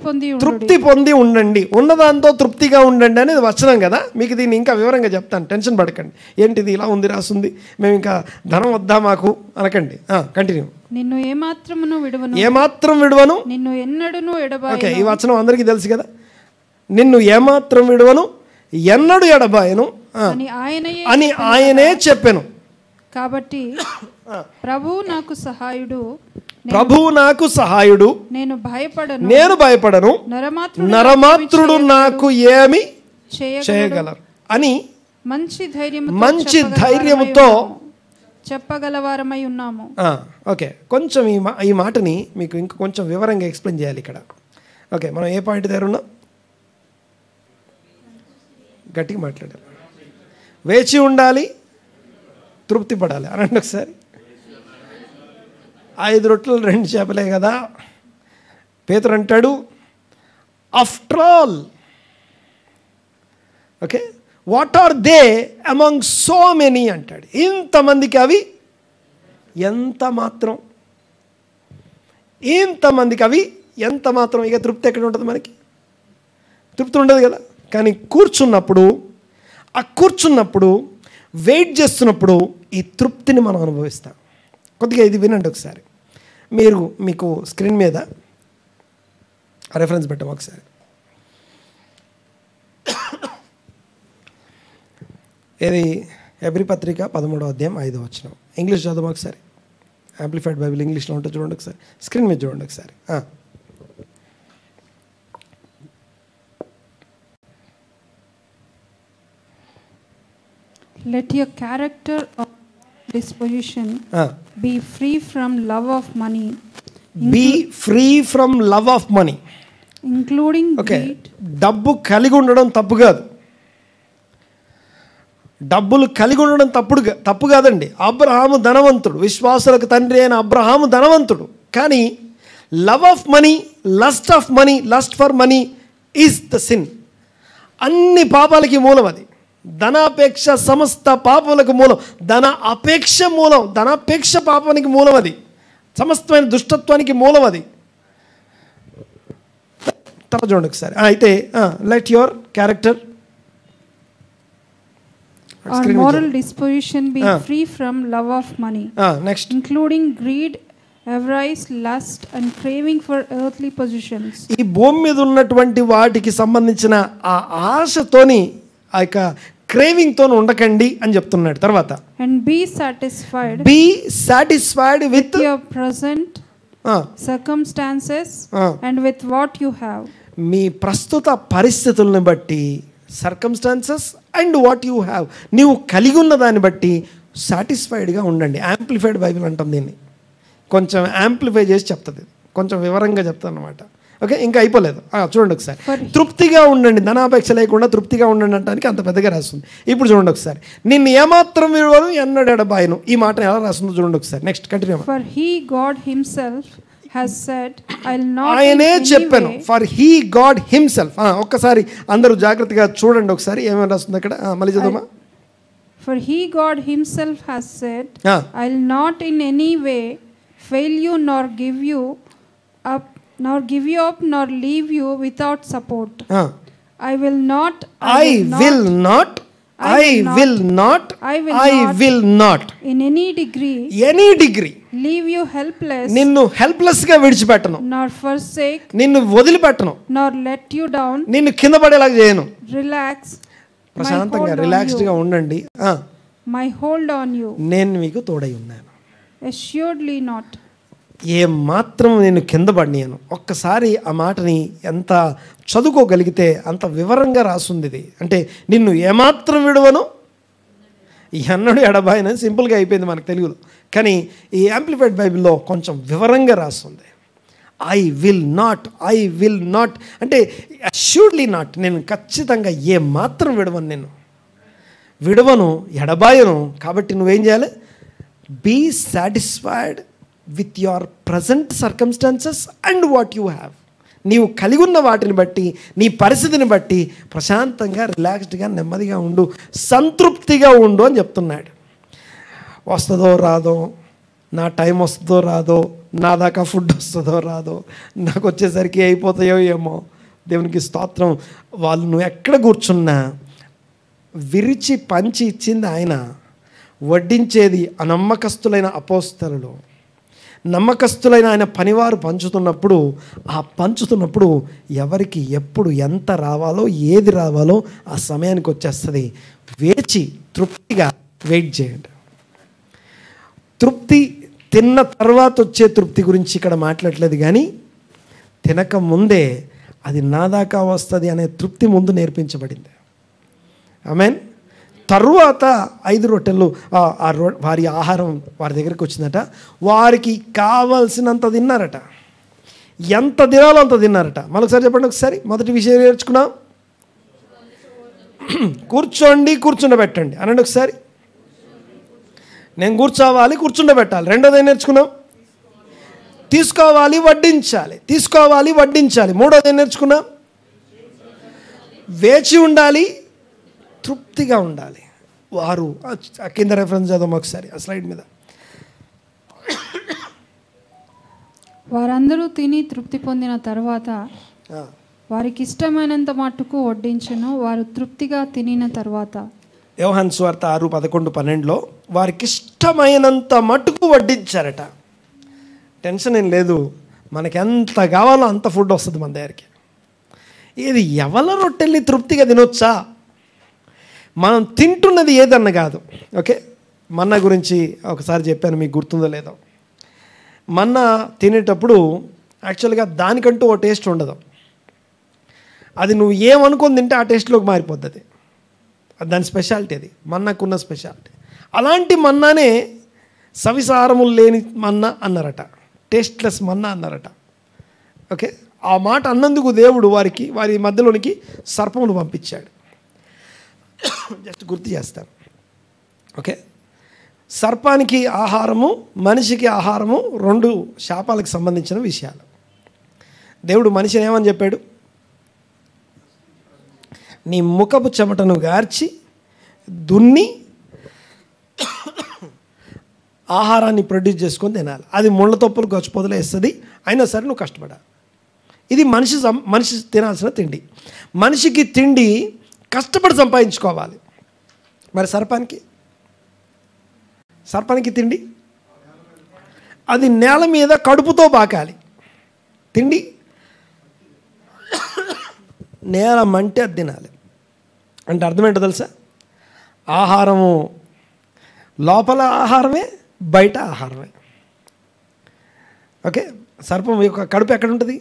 పొంది ఉండండి. ఉన్నదాంతో తృప్తిగా ఉండండి అనేది వచనం కదా. మీకు దీన్ని ఇంకా వివరంగా చెప్తాను, టెన్షన్ పడకండి. ఏంటిది ఇలా ఉంది రాస్తుంది, మేము ఇంకా ధనం వద్దా మాకు అనకండి. కంటిన్యూ. నిన్ను ఏమాత్రం విడువను, నిన్ను ఎన్నడూను ఎడబాయను. ఓకే, ఈ వచనం అందరికీ తెలుసు కదా. నిన్ను ఏమాత్రం విడువను, ఎన్నడూ ఎడబాయను అని ఆయనే చెప్పాను. కాబట్టి ప్రభువు నాకు సహాయుడు, నేను భయపడను, నరమాత్రుడు నాకు ఏమి చేయగలరు అని మంచి ధైర్యముతో చెప్పగలవారమై ఉన్నాము. ఓకే, కొంచెం ఈ మాటని మీకు ఇంకా కొంచెం వివరంగా ఎక్స్ప్లెయిన్ చేయాలి ఇక్కడ. ఓకే, మనం ఏ పాయింట్ దగ్గర ఉన్నాం? గట్టిగా మాట్లాడాలి. వేచి ఉండాలి, తృప్తి పడాలి అనండి ఒకసారి. 5 రొట్టెలు 2 చేపలే కదా. పేతురు అంటాడు, after all, okay, what are they among so many అంటాడు. ఇంతమందికి అవి ఎంత మాత్రం, ఇక తృప్తి ఎక్కడ ఉంటుంది మనకి? తృప్తి ఉండదు కదా. కానీ కూర్చున్నప్పుడు వెయిట్ చేస్తున్నప్పుడు ఈ తృప్తిని మనం అనుభవిస్తాం. కొద్దిగా ఇది వినండి ఒకసారి. మీకు స్క్రీన్ మీద రెఫరెన్స్ పెట్టాము ఒకసారి. ఇది హెబ్రీ పత్రిక 13వ అధ్యాయం 5వ వచనం. ఇంగ్లీష్ చదువు ఒకసారి. యాంప్లిఫైడ్ బైబిల్ ఇంగ్లీష్లో ఉంటుంది, చూడండి ఒకసారి. స్క్రీన్ మీద చూడండి ఒకసారి. Let your character or disposition be free from love of money. Including greed. డబ్బు కలిగి ఉండడం తప్పు కాదు. డబ్బులు కలిగి ఉండడం తప్పు కాదండి. అబ్రహాము ధనవంతుడు, విశ్వాసులకు తండ్రి అయిన అబ్రహాము ధనవంతుడు. కానీ love of money, lust for money is the sin. అన్ని పాపాలకి మూలం అది. ధనాపేక్ష సమస్త పాపములకు మూలం. ధనాపేక్ష పాపానికి మూలం అది. సమస్తమైన దుష్టత్వానికి మూలం అది. చూడండి ఒకసారి. అయితే let your character or moral disposition be free from love of money. Next. Including greed, avarice, lust and craving for earthly possessions. ఈ భూమి మీద ఉన్నటువంటి వాటికి సంబంధించిన ఆ ఆశతోని, ఆ యొక్క క్రేవింగ్ తోని ఉండకండి అని చెప్తున్నాడు. తర్వాత and be satisfied with your present circumstances and with what you have. మీ ప్రస్తుత పరిస్థితులను బట్టి, circumstances and what you have, నీవు కలిగి ఉన్న దాన్ని బట్టి సాటిస్ఫైడ్గా ఉండండి. యాంప్లిఫైడ్ బైబిల్ అంటాం దీన్ని. కొంచెం యాంప్లిఫై చేసి చెప్తుంది, కొంచెం వివరంగా చెప్తాను అనమాట. ఓకే, ఇంకా అయిపోలేదు. చూడండి ఒకసారి. తృప్తిగా ఉండండి, ధనాపేక్ష లేకుండా తృప్తిగా ఉండండి అంటానికి అంత పెద్దగా రాస్తుంది. ఇప్పుడు చూడండి ఒకసారి. నిన్ను ఏమాత్రం విడువను, ఎన్నడూ ఎడబాయను. ఈ మాటను ఎలా రాస్తుందో చూడండి ఒకసారి. Next continue. For he God himself has said, I'll not. ఆయనే చెప్పాను. For he got himself. ఒక్కసారి అందరూ జాగ్రత్తగా చూడండి ఒకసారి ఏమేమి రాస్తుంది అక్కడ. మళ్ళీ చదవమా. For he God himself has said, I'll not in any way fail you nor give you up nor leave you without support. I will not in any degree leave you helpless, నిన్ను helpless గా విడిచిపెట్టను, nor forsake, నిన్ను వదిలిపెట్టను, nor let you down, నిన్ను కింద పడేలాగా చేయను. relax, ప్రశాంతంగా రిలాక్స్డ్ గా ఉండండి. my hold on you, నేను మీకు తోడై ఉన్నాను. assuredly not. ఏ మాత్రం నేను కింద పడినాను. ఒక్కసారి ఆ మాటని ఎంత చదువుకోగలిగితే అంత వివరంగా రాస్తుంది ఇది. అంటే నిన్ను ఏమాత్రం విడువను, ఎన్నడూ ఎడబాయను సింపుల్గా అయిపోయింది మనకు తెలుగులో. కానీ ఈ యాంప్లిఫైడ్ బైబిల్లో కొంచెం వివరంగా రాస్తుంది. ఐ విల్ నాట్ అంటే అష్యూర్డ్లీ నాట్, నేను ఖచ్చితంగా ఏ మాత్రం విడవను, ఎడబాయను. కాబట్టి నువ్వేం చేయాలి? Be satisfied with your present circumstances and what you have. నీవు కలిగి ఉన్న వాటిని బట్టి, నీ పరిస్థితిని బట్టి ప్రశాంతంగా, రిలాక్స్డ్గా, నెమ్మదిగా ఉండు, సంతృప్తిగా ఉండు అని చెప్తున్నాడు. వస్తుందో రాదో, నా టైం వస్తుందో రాదో, నా దాకా ఫుడ్ వస్తుందో రాదో, నాకు వచ్చేసరికి అయిపోతాయో ఏమో. దేవునికి స్తోత్రం. వాళ్ళు నువ్వు ఎక్కడ కూర్చున్నా విరిచి పంచి ఇచ్చింది ఆయన, వడ్డించేది అనమ్మకస్తులైన అపోస్తలులు, నమ్మకస్తులైన ఆయన పనివారు పంచుతున్నప్పుడు, ఆ పంచుతున్నప్పుడు ఎవరికి ఎప్పుడు ఎంత రావాలో, ఏది రావాలో ఆ సమయానికి వచ్చేస్తుంది. వేచి తృప్తిగా వెయిట్ చేయండి. తృప్తి తిన్న తర్వాత వచ్చే తృప్తి గురించి ఇక్కడ మాట్లాడలేదు, కానీ తినక ముందే అది నా దాకా వస్తుంది అనే తృప్తి ముందు నేర్పించబడింది. ఆమేన్. తరువాత 5 రొట్టెలు వారి ఆహారం వారి దగ్గరికి వచ్చిందట. వారికి కావాల్సినంత తిన్నారట. ఎంత తినాలో అంత తిన్నారట. మరొకసారి చెప్పండి. ఒకసారి మొదటి విషయం నేర్చుకున్నాం. కూర్చుండబెట్టండి అనండి ఒకసారి. నేను కూర్చోవాలి, కూర్చుండబెట్టాలి. రెండోది ఏం నేర్చుకున్నాం? తీసుకోవాలి, వడ్డించాలి. మూడోది ఏం నేర్చుకున్నాం? వేచి ఉండాలి, తృప్తిగా ఉండాలి. వారు కింద రెఫరెన్స్ చదవం ఒకసారి ఆ స్లైడ్ మీద. వారందరూ తిని తృప్తి పొందిన తర్వాత వారికి ఇష్టమైనంత మట్టుకు వడ్డించెను. వారు తృప్తిగా తినిన తర్వాత, యోహాను సువార్త 6:11-12లో వారికి ఇష్టమైనంత మట్టుకు వడ్డించారట. టెన్షన్ ఏం లేదు, మనకి ఎంత కావాలో అంత ఫుడ్ వస్తుంది మన దగ్గరికి. ఇది ఎవల రొట్టెల్ని తృప్తిగా తినొచ్చా? మనం తింటున్నది ఏదన్నా కాదు. ఓకే, మన్నా గురించి ఒకసారి చెప్పాను, మీకు గుర్తుందో లేదో. మన్నా తినేటప్పుడు యాక్చువల్గా దానికంటూ ఓ టేస్ట్ ఉండదు. అది నువ్వు ఏమనుకొని తింటే ఆ టేస్ట్లోకి మారిపోతుంది. దాని స్పెషాలిటీ, అది మన్నాకున్న స్పెషాలిటీ. అలాంటి మన్నానే సవిసారములు లేని మన్నా అన్నారట, టేస్ట్లెస్ మన్నా అన్నారట. ఓకే, ఆ మాట అన్నందుకు దేవుడు వారి మధ్యలోనికి సర్పమును పంపించాడు. జస్ట్ గుర్తు చేస్తాను. ఓకే, సర్పానికి ఆహారము, మనిషికి ఆహారము 2 శాపాలకు సంబంధించిన విషయాలు. దేవుడు మనిషిని ఏమని చెప్పాడు? నీ ముఖపు చెమటను గార్చి దున్ని ఆహారాన్ని ప్రొడ్యూస్ చేసుకొని తినాలి. అది ముళ్ళ తొప్పులు గచ్చిపోదలు వేస్తుంది, అయినా సరే నువ్వు కష్టపడాలి. ఇది మనిషి తినాల్సిన తిండి. మనిషికి తిండి కష్టపడి సంపాదించుకోవాలి. మరి సర్పానికి తిండి అది నేల మీద కడుపుతో బాకాలి. తిండి నేల మంటే అది తినాలి. అంటే అర్థమేంటో తెలుసా? ఆహారము లోపల ఆహారమే, బయట ఆహారమే. ఓకే, సర్పం యొక్క కడుపు ఎక్కడ ఉంటుంది?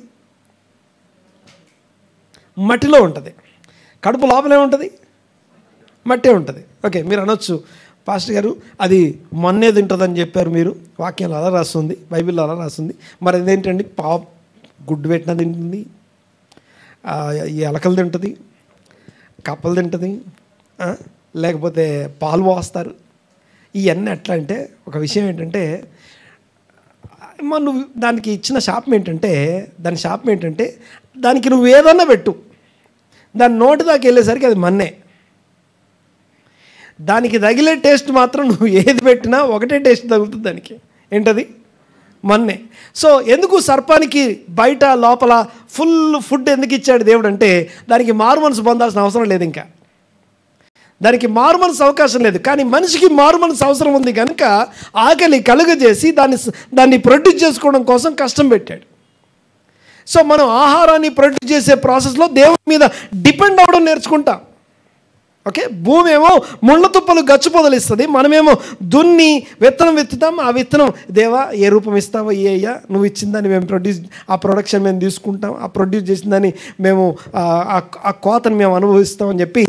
మట్టిలో ఉంటుంది. కడుపు లోపలే ఉంటుంది, మట్టే ఉంటుంది. ఓకే, మీరు అనొచ్చు, పాస్టర్ గారు అది మొన్నే తింటుందని చెప్పారు మీరు, వాక్యంలో అలా రాస్తుంది, బైబిల్లో అలా రాస్తుంది, మరి అదేంటండి? గుడ్డు పెట్టిన తింటుంది, ఎలకలు తింటుంది, కప్పలు తింటుంది, లేకపోతే పాలు పోస్తారు. ఇవన్నీ ఎట్లా అంటే, ఒక విషయం ఏంటంటే, నువ్వు దానికి ఇచ్చిన శాపం ఏంటంటే, దానికి నువ్వు ఏదన్నా పెట్టు, దాని నోటి దాకా వెళ్ళేసరికి అది మన్నే. దానికి తగిలే టేస్ట్ మాత్రం నువ్వు ఏది పెట్టినా ఒకటే టేస్ట్ తగులుతుంది దానికి. ఏంటది? మన్నే. సో ఎందుకు సర్పానికి బయట లోపల ఫుల్ ఫుడ్ ఎందుకు ఇచ్చాడు దేవుడు అంటే, దానికి మారు మనసు పొందాల్సిన అవసరం లేదు. ఇంకా దానికి మారు మనసు అవకాశం లేదు. కానీ మనిషికి మారు మనసు అవసరం ఉంది కనుక ఆకలి కలుగజేసి దాన్ని ప్రొడ్యూస్ చేసుకోవడం కోసం కష్టం పెట్టాడు. సో మనం ఆహారాన్ని ప్రొడ్యూస్ చేసే ప్రాసెస్లో దేవుని మీద డిపెండ్ అవ్వడం నేర్చుకుంటాం. ఓకే, భూమి ఏమో ముళ్ళ తుప్పలు గచ్చిపోదలిస్తుంది, మనమేమో దున్ని విత్తనం విత్తుతాం. ఆ విత్తనం, దేవా ఏ రూపం ఇస్తావో ఏ అయ్యా, నువ్వు ఇచ్చిన దాన్ని మేము ఆ ప్రొడక్షన్ మేము తీసుకుంటాం, ఆ ప్రొడ్యూస్ చేసిన దాన్ని మేము ఆ కోతను మేము అనుభవిస్తామని చెప్పి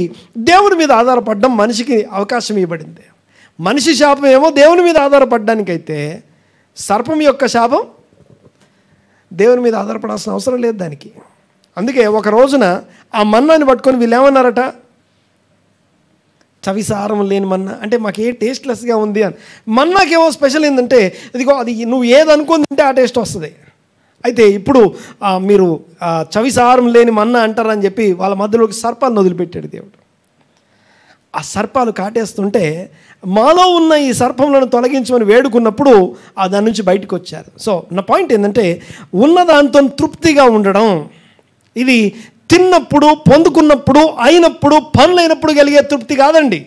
దేవుని మీద ఆధారపడడం మనిషికి అవకాశం ఇవ్వబడింది. మనిషి శాపం ఏమో దేవుని మీద ఆధారపడడానికైతే, సర్పం యొక్క శాపం దేవుని మీద ఆధారపడాల్సిన అవసరం లేదు దానికి. అందుకే ఒక రోజున ఆ మన్నాన్ని పట్టుకొని వీళ్ళు ఏమన్నారట? చవిసారం లేని మన్నా అంటే మాకు ఏ టేస్ట్లెస్గా ఉంది అని. మన్నాకేమో స్పెషల్ ఏంటంటే, ఇదిగో అది నువ్వు ఏది అనుకుని తింటే ఆ టేస్ట్ వస్తుంది. అయితే ఇప్పుడు మీరు చవిసారం లేని మన్నా అంటారని చెప్పి వాళ్ళ మధ్యలోకి సర్పాన్ని వదిలిపెట్టాడు దేవుడు. ఆ సర్పాలు కాటేస్తుంటే మాలో ఉన్న ఈ సర్పములను తొలగించమని వేడుకున్నప్పుడు దాని నుంచి బయటకు వచ్చారు. సో నా పాయింట్ ఏంటంటే ఉన్నదాంతో తృప్తిగా ఉండడం, ఇది తిన్నప్పుడు, పొందుకున్నప్పుడు, అయినప్పుడు, పనులైనప్పుడు కలిగే తృప్తి కాదండి.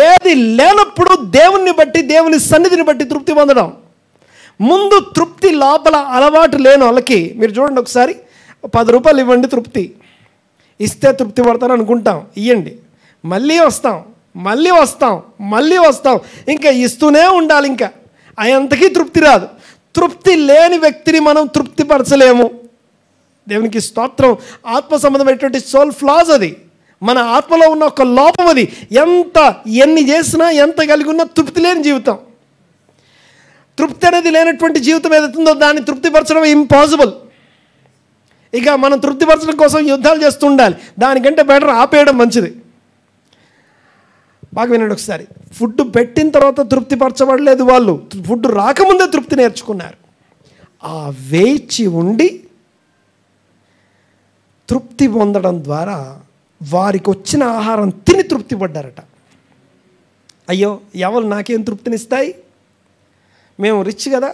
ఏది లేనప్పుడు దేవుణ్ణి బట్టి, దేవుని సన్నిధిని బట్టి తృప్తి పొందడం. ముందు తృప్తి లోపల అలవాటు లేని వాళ్ళకి మీరు చూడండి, ఒకసారి 10 రూపాయలు ఇవ్వండి, తృప్తి ఇస్తే తృప్తి పడతాను అనుకుంటాం, ఇవ్వండి, మళ్ళీ వస్తాం, మళ్ళీ వస్తాం, మళ్ళీ వస్తాం, ఇంకా ఇస్తూనే ఉండాలి, ఇంకా అయంతకీ తృప్తి రాదు. తృప్తి లేని వ్యక్తిని మనం తృప్తిపరచలేము. దేవునికి స్తోత్రం. ఆత్మ సంబంధమైనటువంటి సోల్ ఫ్లాజ్ అది, మన ఆత్మలో ఉన్న ఒక లోపం అది. ఎన్ని చేసినా, ఎంత కలిగి ఉన్నా తృప్తి లేని జీవితం. తృప్తి అనేది లేనటువంటి జీవితం ఏదైతుందో దాన్ని తృప్తిపరచడం ఇంపాసిబుల్. ఇక మనం తృప్తిపరచడం కోసం యుద్ధాలు చేస్తూ ఉండాలి. దానికంటే బెటర్ ఆపేయడం మంచిది. బాగా వినండి ఒకసారి. ఫుడ్ పెట్టిన తర్వాత తృప్తిపరచబడలేదు వాళ్ళు, ఫుడ్ రాకముందే తృప్తి నేర్చుకున్నారు. ఆ వేచి ఉండి తృప్తి పొందడం ద్వారా వారికి వచ్చిన ఆహారం తిని తృప్తి పడ్డారట. అయ్యో ఎవరు నాకేం తృప్తినిస్తాయి, మేము రిచ్ కదా,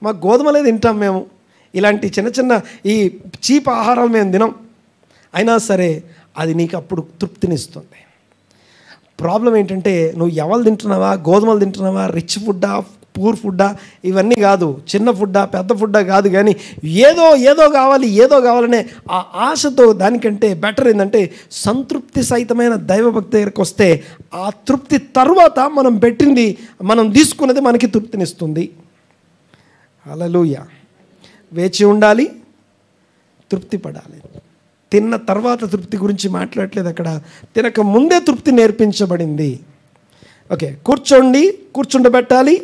మాకు గోధుమలే తింటాం, మేము ఇలాంటి చిన్న చిన్న ఈ చీప్ ఆహారాలు మేము తినం, అయినా సరే అది నీకు అప్పుడు తృప్తినిస్తుంది. ప్రాబ్లం ఏంటంటే నువ్వు ఎవరు తింటున్నావా, గోధుమలు తింటున్నావా, రిచ్ ఫుడ్డా, పూర్ ఫుడ్డా, ఇవన్నీ కాదు, చిన్న ఫుడ్డా, పెద్ద ఫుడ్డా కాదు, కానీ ఏదో కావాలనే ఆ ఆశతో దానికంటే బెటర్ ఏంటంటే సంతృప్తి సహితమైన దైవభక్తి దగ్గరికి వస్తే ఆ తృప్తి తర్వాత మనం పెట్టింది, మనం తీసుకున్నది మనకి తృప్తినిస్తుంది. హల్లెలూయా. వేచి ఉండాలి, తృప్తి పడాలి. తిన్న తర్వాత తృప్తి గురించి మాట్లాడలేదు అక్కడ, తినక ముందే తృప్తి నేర్పించబడింది. ఓకే, కూర్చుండబెట్టాలి,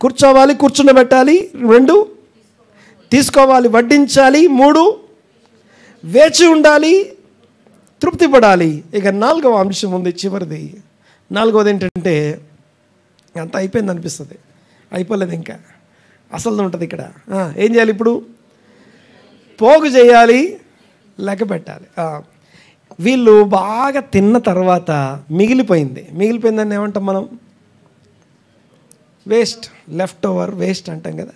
కూర్చుండబెట్టాలి, 2 తీసుకోవాలి, వడ్డించాలి, 3 వేచి ఉండాలి, తృప్తి పడాలి. ఇక 4వ అంశం ఉంది, చివరిది. 4వది ఏంటంటే అంత అయిపోయింది అనిపిస్తుంది, అయిపోలేదు, ఇంకా అసలు ఉంటుంది ఇక్కడ. ఏం చేయాలి ఇప్పుడు? పోగు చేయాలి, లెక్క పెట్టాలి. వీళ్ళు బాగా తిన్న తర్వాత మిగిలిపోయిందని ఏమంటాం మనం? వేస్ట్, లెఫ్ట్ ఓవర్, వేస్ట్ అంటాం కదా.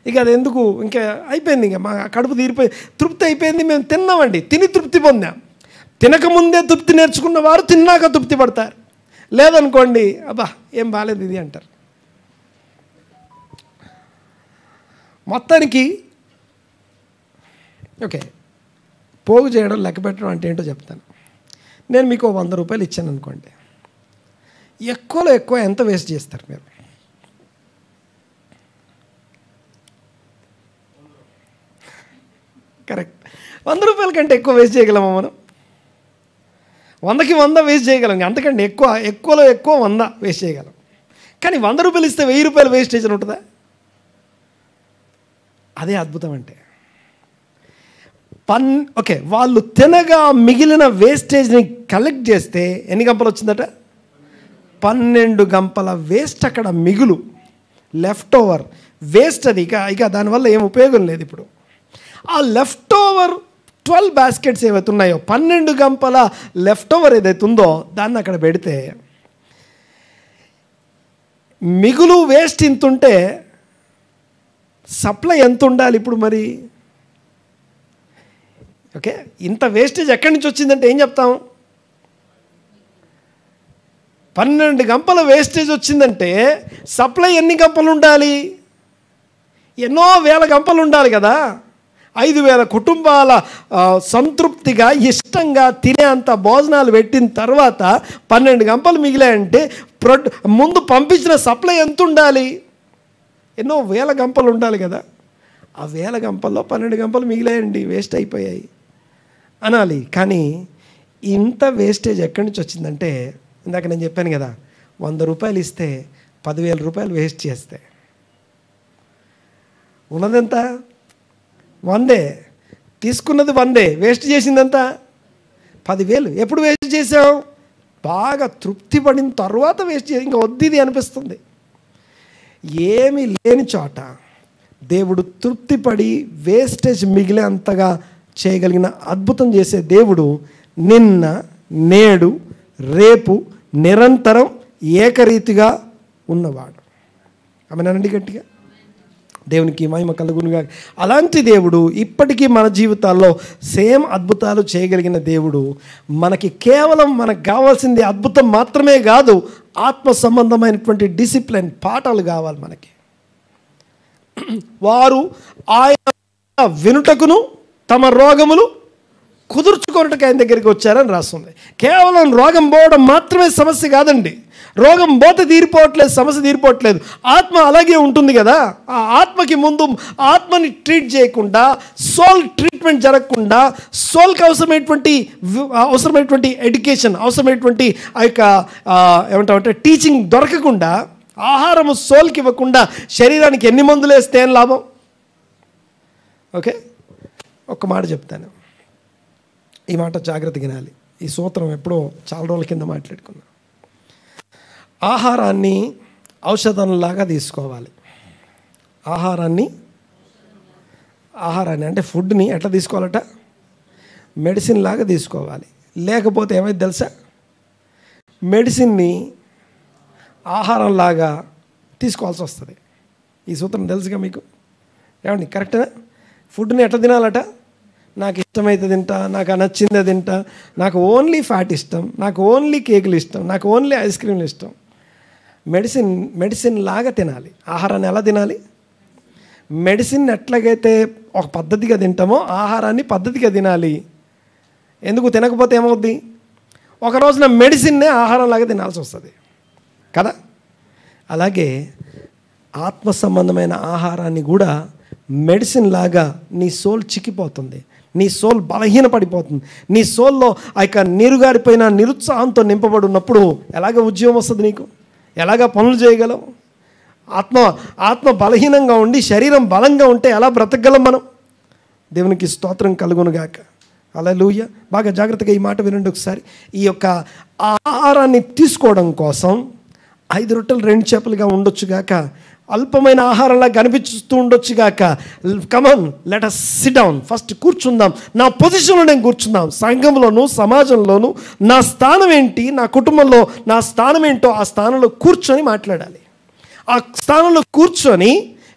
ఇక అది ఎందుకు, ఇంకా అయిపోయింది, ఇంకా మా కడుపు తీరిపోయి తృప్తి అయిపోయింది, మేము తిన్నామండి, తిని తృప్తి పొందాం. తినకముందే తృప్తి నేర్చుకున్న వారు తిన్నాక తృప్తి పడతారు. లేదనుకోండి, అబ్బా ఏం బాగాలేదు ఇది అంటారు. మొత్తానికి ఓకే, పోగు చేయడం, లెక్క పెట్టడం అంటే ఏంటో చెప్తాను. నేను మీకు 100 రూపాయలు ఇచ్చాను అనుకోండి, ఎక్కువలో ఎక్కువ ఎంత వేస్ట్ చేస్తారు మీరు? కరెక్ట్, 100 రూపాయల కంటే ఎక్కువ వేస్ట్ చేయగలమా మనం? 100కి 100 వేస్ట్ చేయగలం, అంతకంటే ఎక్కువలో ఎక్కువ 100 వేస్ట్ చేయగలం. కానీ 100 రూపాయలు ఇస్తే 1000 రూపాయలు వేస్టేజ్ ఉంటుందా? అదే అద్భుతం అంటే. ఓకే, వాళ్ళు తినగా మిగిలిన వేస్టేజ్ని కలెక్ట్ చేస్తే ఎన్ని గంపలు వచ్చిందట? 12 గంపల వేస్ట్ అక్కడ మిగులు, లెఫ్ట్ ఓవర్ వేస్ట్. అది ఇక దానివల్ల ఏం ఉపయోగం లేదు. ఇప్పుడు ఆ లెఫ్ట్ ఓవర్ 12 బాస్కెట్స్ ఏవైతే ఉన్నాయో, 12 గంపల లెఫ్ట్ ఓవర్ ఏదైతే ఉందో దాన్ని అక్కడ పెడితే మిగులు వేస్ట్ ఇంత ఉంటే సప్లై ఎంత ఉండాలి ఇప్పుడు మరి? ఓకే, ఇంత వేస్టేజ్ ఎక్కడి నుంచి వచ్చిందంటే ఏం చెప్తాం? 12 గంపల వేస్టేజ్ వచ్చిందంటే సప్లై ఎన్ని గంపలు ఉండాలి? ఎన్నో వేల గంపలు ఉండాలి కదా. 5,000 కుటుంబాల సంతృప్తిగా ఇష్టంగా తినే అంత భోజనాలు పెట్టిన తర్వాత 12 గంపలు మిగిలాయంటే ముందు పంపించిన సప్లై ఎంత ఉండాలి? ఎన్నో వేల గంపలు ఉండాలి కదా. ఆ 1000 గంపల్లో 12 గంపలు మిగిలాయండి, వేస్ట్ అయిపోయాయి అనాలి. కానీ ఇంత వేస్టేజ్ ఎక్కడి నుంచి వచ్చిందంటే, ఇందాక నేను చెప్పాను కదా, 100 రూపాయలు ఇస్తే 10,000 రూపాయలు వేస్ట్ చేస్తే ఉన్నదెంత? 100. తీసుకున్నది 100, వేస్ట్ చేసిందంతా 10,000. ఎప్పుడు వేస్ట్ చేసావు? బాగా తృప్తి పడిన తర్వాత వేస్ట్ చేసి, ఇంకా వద్దిది అనిపిస్తుంది. ఏమీ లేని చోట దేవుడు తృప్తిపడి వేస్టేజ్ మిగిలేంతగా చేయగలిగిన అద్భుతం చేసే దేవుడు నిన్న, నేడు, రేపు నిరంతరం ఏకరీతిగా ఉన్నవాడు. ఆమెనండి గట్టిగా. దేవునికి మహిమ కలుగునుగా. అలాంటి దేవుడు ఇప్పటికీ మన జీవితాల్లో సేమ్ అద్భుతాలు చేయగలిగిన దేవుడు. మనకి కేవలం మనకు కావాల్సింది అద్భుతం మాత్రమే కాదు, ఆత్మ సంబంధమైనటువంటి డిసిప్లిన్ పాఠాలు కావాలి మనకి. వారు ఆయన వినుటకును తమ రోగములు కుదుర్చుకొనుటకు ఆయన దగ్గరికి వచ్చారని రాస్తుంది. కేవలం రోగం పోవడం మాత్రమే సమస్య కాదండి. రోగం పోతే తీరిపోవట్లేదు, సమస్య తీరిపోవట్లేదు. ఆత్మ అలాగే ఉంటుంది కదా. ఆ ఆత్మకి ముందు ఆత్మని ట్రీట్ చేయకుండా, సోల్ ట్రీట్మెంట్ జరగకుండా, సోల్కి అవసరమైనటువంటి ఎడ్యుకేషన్, అవసరమైనటువంటి ఆ యొక్క ఏమంటామంటే టీచింగ్ దొరకకుండా, ఆహారము సోల్కి ఇవ్వకుండా శరీరానికి ఎన్ని మందులు వేస్తే ఏం లాభం? ఓకే, ఒక్క మాట చెప్తాను, ఈ మాట జాగ్రత్తగా వినాలి. ఈ సూత్రం ఎప్పుడో చాలా రోజుల కింద మాట్లాడుకున్నాం. ఆహారాన్ని ఔషధంలాగా తీసుకోవాలి. ఆహారాన్ని అంటే ఫుడ్ని ఎట్లా తీసుకోవాలట? మెడిసిన్ లాగా తీసుకోవాలి. లేకపోతే ఏమైంది తెలుసా? మెడిసిన్ని ఆహారంలాగా తీసుకోవాల్సి వస్తుంది. ఈ సూత్రం తెలుసుగా మీకు? ఏమండి కరెక్టేనా? ఫుడ్ని ఎట్లా తినాలట? నాకు ఇష్టమైతే తింటా, నాకు నచ్చిందే తింటా, నాకు ఓన్లీ ఫ్యాట్ ఇష్టం, నాకు ఓన్లీ కేకులు ఇష్టం, నాకు ఓన్లీ ఐస్ క్రీమ్లు ఇష్టం. మెడిసిన్ లాగా తినాలి. ఆహారాన్ని ఎలా తినాలి? మెడిసిన్ ఎట్లాగైతే ఒక పద్ధతిగా తింటామో ఆహారాన్ని పద్ధతిగా తినాలి. ఎందుకు? తినకపోతే ఏమవుద్ది? ఒక రోజున మెడిసిన్నే ఆహారంలాగా తినాల్సి వస్తుంది కదా. అలాగే ఆత్మ సంబంధమైన ఆహారాన్ని కూడా మెడిసిన్ లాగా నీ సోల్ చిక్కిపోతుంది, నీ సోల్ బలహీనపడిపోతుంది. నీ సోల్లో ఆ యొక్క నీరుగారిపోయిన నిరుత్సాహంతో నింపబడి ఉన్నప్పుడు ఎలాగ ఉద్యోగం వస్తుంది నీకు? ఎలాగ పనులు చేయగలవు? ఆత్మ బలహీనంగా ఉండి శరీరం బలంగా ఉంటే ఎలా బ్రతకగలం మనం? దేవునికి స్తోత్రం కలుగునుగాక. హల్లెలూయా. బాగా జాగ్రత్తగా ఈ మాట వినండి ఒకసారి. ఈ యొక్క ఆహారాన్ని తీసుకోవడం కోసం 5 రొట్టెలు 2 చేపలుగా ఉండొచ్చుగాక, అల్పమైన ఆహారంలా కనిపిస్తూ ఉండొచ్చుగాక. Come on, let us sit down. First కూర్చుందాం. నా పొజిషన్లో నేను కూర్చుందాం. సంఘంలోను సమాజంలోను నా స్థానం ఏంటి, నా కుటుంబంలో నా స్థానం ఏంటో ఆ స్థానంలో కూర్చొని మాట్లాడాలి. ఆ స్థానంలో కూర్చొని,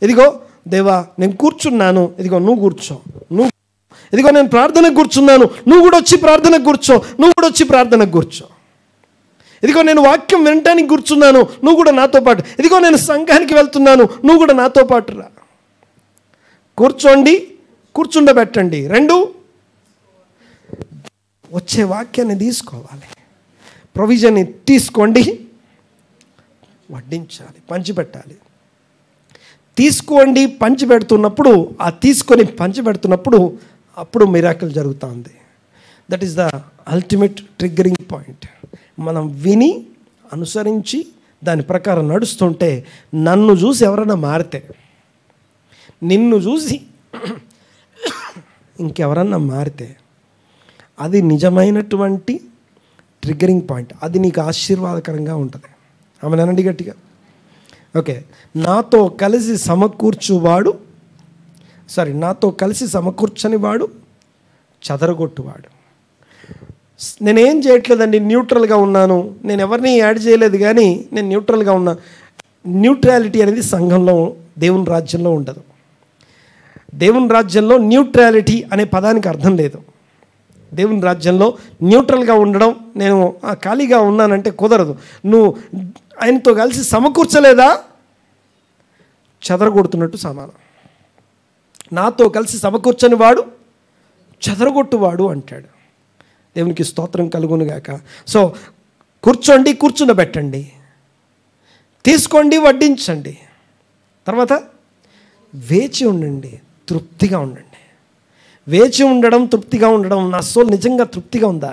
ఇదిగో దేవా నేను కూర్చున్నాను, ఇదిగో నువ్వు కూర్చో, ఇదిగో నేను ప్రార్థనకు కూర్చున్నాను, నువ్వు కూడా వచ్చి ప్రార్థనకు కూర్చో, నువ్వు కూడా వచ్చి ప్రార్థనకు కూర్చో. ఇదిగో నేను వాక్యం వినటానికి కూర్చున్నాను, నువ్వు కూడా నాతో పాటు. ఇదిగో నేను సంఘానికి వెళ్తున్నాను, నువ్వు కూడా నాతో పాటు రా. కూర్చోండి, కూర్చుండబెట్టండి. 2 వచ్చే వాక్యాన్ని తీసుకోవాలి, ప్రొవిజన్ని తీసుకోండి, వడ్డించాలి, పంచిపెట్టాలి. తీసుకోండి పంచిపెడుతున్నప్పుడు, ఆ తీసుకొని పంచిపెడుతున్నప్పుడు అప్పుడు మిరాకిల్ జరుగుతూ ఉంది. That is the ultimate triggering point. మనం విని అనుసరించి దాని ప్రకారం నడుస్తుంటే, నన్ను చూసి ఎవరైనా మారితే, నిన్ను చూసి ఇంకెవరన్నా మారితే అది నిజమైనటువంటి ట్రిగ్గరింగ్ పాయింట్. అది నీకు ఆశీర్వాదకరంగా ఉంటుంది. ఆమెనండి గట్టిగా. ఓకే, నాతో కలిసి సమకూర్చని వాడు చెదరగొట్టువాడు. నేనేం చేయట్లేదండి, న్యూట్రల్గా ఉన్నాను, నేను ఎవరిని యాడ్ చేయలేదు, కానీ నేను న్యూట్రల్గా ఉన్నా. న్యూట్రాలిటీ అనేది సంఘంలో, దేవుని రాజ్యంలో ఉండదు. దేవుని రాజ్యంలో న్యూట్రాలిటీ అనే పదానికి అర్థం లేదు. దేవుని రాజ్యంలో న్యూట్రల్గా ఉండడం, నేను ఖాళీగా ఉన్నానంటే కుదరదు. నువ్వు ఆయనతో కలిసి సమకూర్చలేదా, చెదరగొడుతున్నట్టు సమానం. నాతో కలిసి సమకూర్చని వాడు చెదరగొట్టువాడు అంటాడు. దేవునికి స్తోత్రం కలుగునుగాక. సో కూర్చోండి, కూర్చుండబెట్టండి, తీసుకోండి, వడ్డించండి. తర్వాత వేచి ఉండండి, తృప్తిగా ఉండండి. వేచి ఉండడం, తృప్తిగా ఉండడం. నా సోల్ నిజంగా తృప్తిగా ఉందా?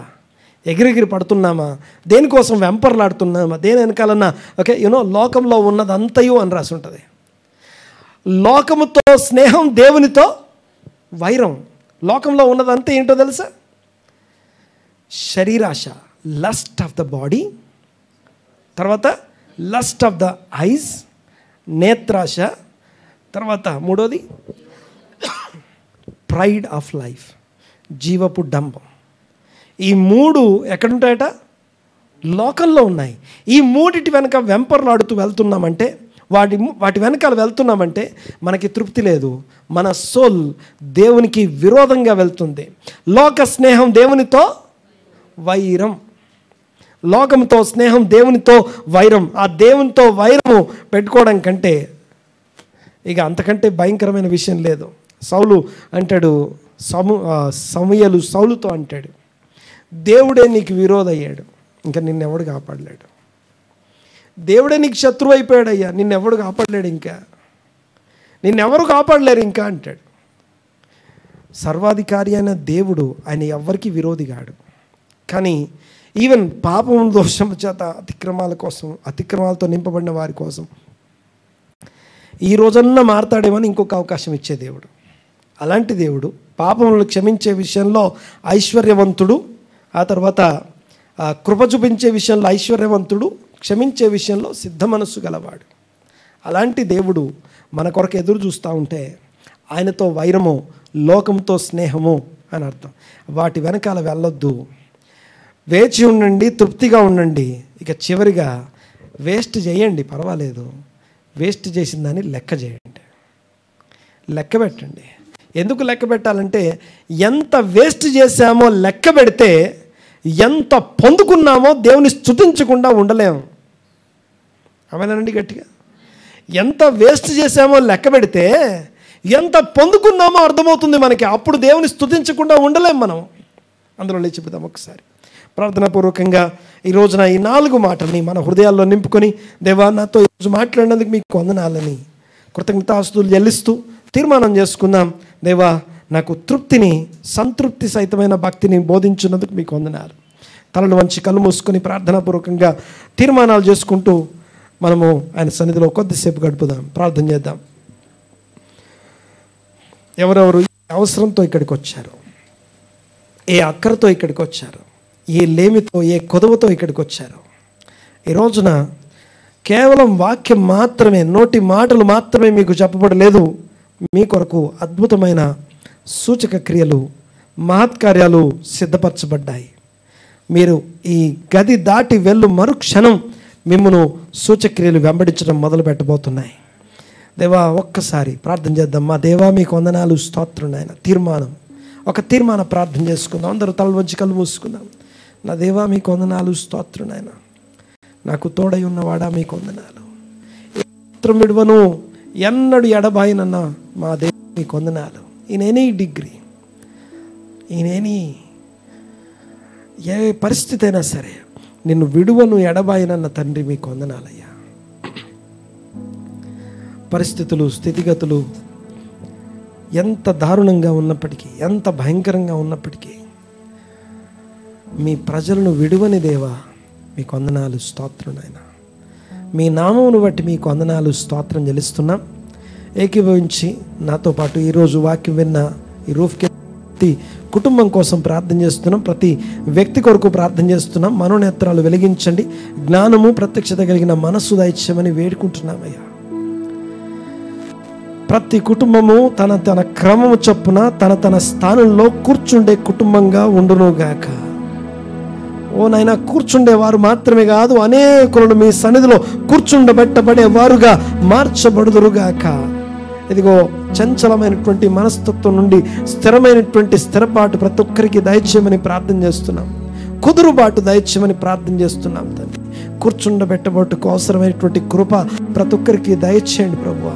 ఎగిరెగిరి పడుతున్నామా? దేనికోసం వెంపర్లాడుతున్నామా? దేని వెనకాలన్నా ఓకే లోకంలో ఉన్నదంతయు అని రాసి ఉంటుంది. లోకముతో స్నేహం, దేవునితో వైరం. లోకంలో ఉన్నదంతా ఏంటో తెలుసా? శరీరాశ, లస్ట్ ఆఫ్ ద బాడీ. తర్వాత లస్ట్ ఆఫ్ ద ఐస్, నేత్రాశ. తర్వాత 3వది ప్రైడ్ ఆఫ్ లైఫ్, జీవపు డంబం. ఈ 3 ఎక్కడుంటాయట? లోకంలో ఉన్నాయి. ఈ మూడిటి వెనక వెంపర్లాడుతూ వెళ్తున్నామంటే, వాటి వెనకాల వెళ్తున్నామంటే మనకి తృప్తి లేదు. మన సోల్ దేవునికి విరోధంగా వెళ్తుంది. లోక స్నేహం దేవునితో వైరం, లోకంతో స్నేహం దేవునితో వైరం. ఆ దేవునితో వైరము పెట్టుకోవడం కంటే ఇక అంతకంటే భయంకరమైన విషయం లేదు. సౌలు అంటాడు, సమూయేలు సౌలుతో అంటాడు, దేవుడే నీకు విరోధి అయ్యాడు, ఇంకా నిన్నెవడు కాపాడలేడు. దేవుడే నీకు శత్రువు అయిపోయాడయ్యా, నిన్నెవడు కాపాడలేడు, ఇంకా నిన్నెవరు కాపాడలేరు ఇంకా అంటాడు. సర్వాధికారి అయిన దేవుడు ఆయన ఎవరికి విరోధి కాడు. కానీ ఈవెన్ పాపం దోషం చేత అతిక్రమాలతో నింపబడిన వారి కోసం ఈ రోజన్నా మారతాడేమని ఇంకొక అవకాశం ఇచ్చే దేవుడు. అలాంటి దేవుడు పాపములను క్షమించే విషయంలో ఐశ్వర్యవంతుడు, ఆ తర్వాత కృప చూపించే విషయంలో ఐశ్వర్యవంతుడు, క్షమించే విషయంలో సిద్ధ మనస్సు గలవాడు. అలాంటి దేవుడు మన కొరకు ఎదురు చూస్తూ ఉంటే ఆయనతో వైరము, లోకంతో స్నేహము అని అర్థం. వాటి వెనకాల వెళ్ళొద్దు, వేచి ఉండండి, తృప్తిగా ఉండండి. ఇక చివరిగా వేస్ట్ చేయండి, పర్వాలేదు, వేస్ట్ చేసిన దాన్ని లెక్క చేయండి, లెక్క పెట్టండి. ఎందుకు లెక్క పెట్టాలంటే ఎంత వేస్ట్ చేశామో లెక్క పెడితే ఎంత పొందుకున్నామో దేవుని స్తుతించకుండా ఉండలేము. అవునండి, గట్టిగా ఎంత వేస్ట్ చేశామో లెక్క పెడితే ఎంత పొందుకున్నామో అర్థమవుతుంది మనకి. అప్పుడు దేవుని స్తుతించకుండా ఉండలేం మనం. అందులో లేచి చెబుతాం ఒకసారి ప్రార్థనాపూర్వకంగా ఈ రోజున ఈ 4 మాటల్ని మన హృదయాల్లో నింపుకొని, దేవా నాతో ఈరోజు మాట్లాడినందుకు మీకు వందనాలని కృతజ్ఞతాస్తుతులు చెల్లిస్తూ తీర్మానం చేసుకుందాం. దేవా నాకు తృప్తిని, సంతృప్తి సహితమైన భక్తిని బోధించినందుకు మీకు వందనాలు. తలను వంచి కళ్ళు మూసుకొని ప్రార్థనాపూర్వకంగా తీర్మానాలు చేసుకుంటూ మనము ఆయన సన్నిధిలో కొద్దిసేపు గడుపుదాం, ప్రార్థన చేద్దాం. ఎవరెవరు ఏ అవసరంతో ఇక్కడికి వచ్చారు, ఏ అక్కరతో ఇక్కడికి వచ్చారు, ఏ లేమితో, ఏ కొదవతో ఇక్కడికి వచ్చారు, ఈ రోజున కేవలం వాక్యం మాత్రమే, నోటి మాటలు మాత్రమే మీకు చెప్పబడలేదు. మీ కొరకు అద్భుతమైన సూచక క్రియలు, మహత్కార్యాలు సిద్ధపరచబడ్డాయి. మీరు ఈ గది దాటి వెళ్ళు మరుక్షణం మిమ్మను సూచక్రియలు వెంబడించడం మొదలు పెట్టబోతున్నాయి. దేవా ఒక్కసారి ప్రార్థన చేద్దాం. మా దేవా మీకు వందనాలు, స్తోత్రం నాయన. ఒక తీర్మాన ప్రార్థన చేసుకుందాం. అందరూ తల వంచి కళ్ళు మూసుకుందాం. నా దేవా మీకు వందనాలు, స్తోత్రం నాయన. నాకు తోడై ఉన్నవాడా మీకు వందనాలు. మాత్రం విడువను, ఎన్నడు ఎడబాయినన్నా మా దేవా మీకు వందనాలు. In any degree, in any ఏ పరిస్థితి అయినా సరే నిన్ను విడువను, ఎడబాయినన్న తండ్రి మీకు వందనాలయ్యా. పరిస్థితులు, స్థితిగతులు ఎంత దారుణంగా ఉన్నప్పటికీ, ఎంత భయంకరంగా ఉన్నప్పటికీ మీ ప్రజలను విడువని దేవా మీకు వందనాలు, స్తోత్రం నాయన. మీ నామమును బట్టి మీకు వందనాలు, స్తోత్రం చెల్లిస్తున్నాం. ఏకీభవించి నాతో పాటు ఈరోజు వాక్యం విన్న ఈ రూఫ్కి ప్రతి కుటుంబం కోసం ప్రార్థన చేస్తున్నాం. ప్రతి వ్యక్తి కొరకు ప్రార్థన చేస్తున్నాం. మనోనేత్రాలు వెలిగించండి, జ్ఞానము, ప్రత్యక్షత కలిగిన మనస్సు దయచేయమని వేడుకుంటున్నామయ్యా. ప్రతి కుటుంబము తన తన క్రమము చొప్పున తన స్థానంలో కూర్చుండే కుటుంబంగా ఉండునుగాక. ఓ నాయన, కూర్చుండేవారు మాత్రమే కాదు, అనేకులను మీ సన్నిధిలో కూర్చుండబెట్టబడే వారుగా మార్చబడుదురుగాక. ఇదిగో చంచలమైనటువంటి మనస్తత్వం నుండి స్థిరమైనటువంటి స్థిరపాటు ప్రతి ఒక్కరికి దయచేయమని ప్రార్థన చేస్తున్నాం. కుదురుబాటు దయచేయమని ప్రార్థన చేస్తున్నాం తండ్రి. కూర్చుండబెట్టబట్టుకు అవసరమైనటువంటి కృప ప్రతి ఒక్కరికి దయచేయండి ప్రభువా.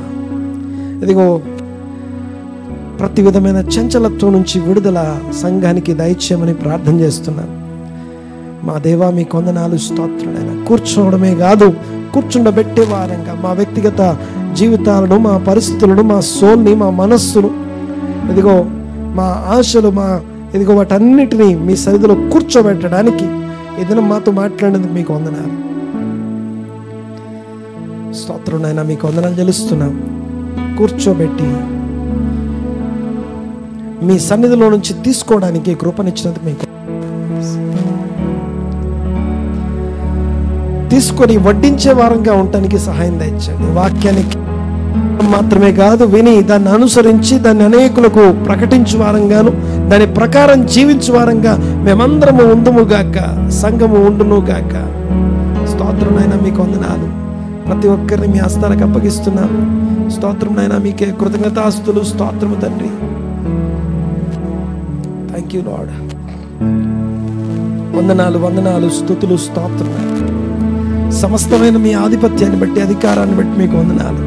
ఇదిగో ప్రతి విధమైన చంచలత్వం నుంచి విడుదల సంఘానికి దయచేయమని ప్రార్థన చేస్తున్నాం. మా దేవా మీకు వందనాలు, స్తోత్రులైన. కూర్చోవడమే కాదు, కూర్చుండబెట్టే వారంగా మా వ్యక్తిగత జీవితాలను, మా పరిస్థితులను, మా సోల్ని, మా మనస్సును, ఇదిగో మా ఆశలు, ఇదిగో వాటన్నిటినీ మీ సన్నిధిలో కూర్చోబెట్టడానికి ఏదైనా మాతో మాట్లాడేందుకు మీకు వందనాలు, స్తోత్రులైనా. మీకు వందనాలు చెల్లిస్తున్నాం. కూర్చోబెట్టి మీ సన్నిధిలో నుంచి తీసుకోవడానికి కృపనిచ్చినందుకు మీకు, తీసుకొని వడ్డించే వారంగా ఉండటానికి సహాయం దయచండి. వాక్యానికి మాత్రమే కాదు, విని దాన్ని అనుసరించి దాన్ని అనేకులకు ప్రకటించు వారంగాను, దాని ప్రకారం జీవించు వారంగా మేమందరము ఉందుముగాక, సంఘము ఉండునుగాక. స్తోత్రం నాయనా, మీకు వందనాలు. ప్రతి ఒక్కరిని మీ హస్తాలకు అప్పగిస్తున్నాం. స్తోత్రం నాయనా, మీకే కృతజ్ఞతాస్తులు. స్తోత్రము తండ్రి. Thank you lord. వందనాలు, వందనాలు, స్తుతులు, స్తోత్రం. సమస్తమైన మీ ఆధిపత్యాన్ని బట్టి, అధికారాన్ని బట్టి మీకు వందనాలు.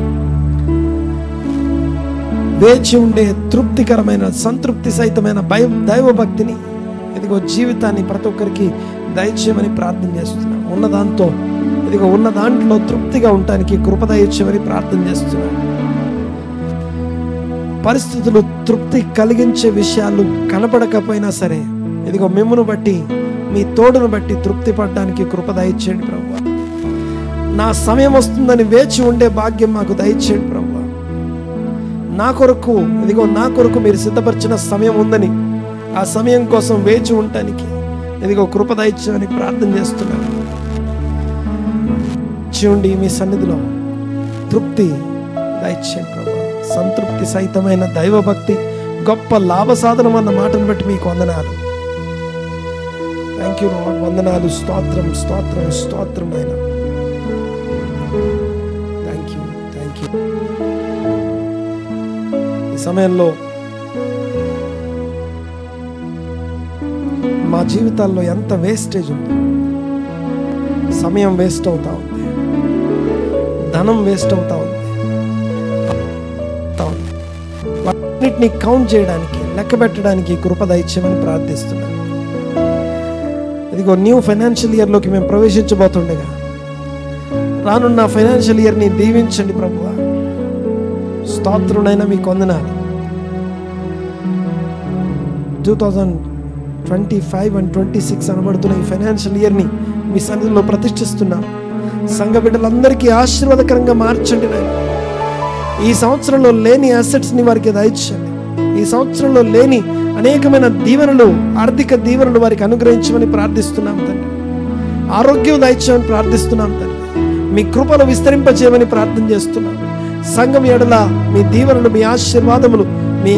వేచి ఉండే తృప్తికరమైన, సంతృప్తి సహితమైన దైవభక్తిని, ఇదిగో జీవితాన్ని ప్రతి ఒక్కరికి దయచేయమని ప్రార్థన చేస్తున్నాం. ఉన్న దాంతో, ఇదిగో ఉన్న దాంట్లో తృప్తిగా ఉండటానికి కృప దయచేయమని ప్రార్థన చేస్తున్నాం. పరిస్థితులు తృప్తి కలిగించే విషయాలు కనపడకపోయినా సరే, ఇదిగో మిమ్మును బట్టి, మీ తోడును బట్టి తృప్తి పడడానికి కృప దయచేయండి ప్రభువా. నా సమయం వస్తుందని వేచి ఉండే భాగ్యం మాకు దయచేయండి ప్రభువా. నా కొరకు, ఇదిగో నా కొరకు మీరు సిద్ధపరిచిన సమయం ఉందని, ఆ సమయం కోసం వేచి ఉండటానికి ఇదిగో కృప దయచేయమని ప్రార్థన చేస్తున్నాను. చూడండి, మీ సన్నిధిలో తృప్తి దయచేయండి ప్రభువా. సంతృప్తి సహితమైన దైవభక్తి గొప్ప లాభ సాధనం అన్న మాటను బట్టి మీకు వందనాలు. Thank you lord. వందనాలు, స్తోత్రం, స్తోత్రం, స్తోత్రం నాయనా. Thank you, thank you. ఈ సమయంలో మా జీవితాల్లో ఎంత వేస్టేజ్ ఉంది. సమయం వేస్ట్ అవుతా ఉంది, ధనం వేస్ట్ అవుతా ఉంది. వాటిని కౌంట్ చేయడానికి, లెక్క పెట్టడానికి కృప దయచేయమని ప్రార్థిస్తున్నాను. ఇదిగో న్యూ ఫైనాన్షియల్ ఇయర్లోకి మేము ప్రవేశించబోతుండగా, రానున్న ఫైనాన్షియల్ ఇయర్ని దీవించండి ప్రభువా. స్తోత్రునైనా మీకు వందనాలు. 2025 and 26 అనబడుతున్న ఈ ఫైనాన్షియల్ ఇయర్ని మీ సన్నిధిలో ప్రతిష్ఠిస్తున్నాం. సంఘ బిడ్డలందరికీ ఆశీర్వాదకరంగా మార్చండి నాయన. ఈ సంవత్సరంలో లేని అసెట్స్ని వారికి దయచేయండి. ఈ సంవత్సరంలో లేని అనేకమైన దీవెనలు, ఆర్థిక దీవెనలు వారికి అనుగ్రహించమని ప్రార్థిస్తున్నాం తండ్రి. ఆరోగ్యం దయచేయమని ప్రార్థిస్తున్నాం తండ్రి. మీ కృపను విస్తరింపజేయమని ప్రార్థన చేస్తున్నాం. సంఘం ఎడల మీ దీవెనలు, మీ ఆశీర్వాదములు, మీ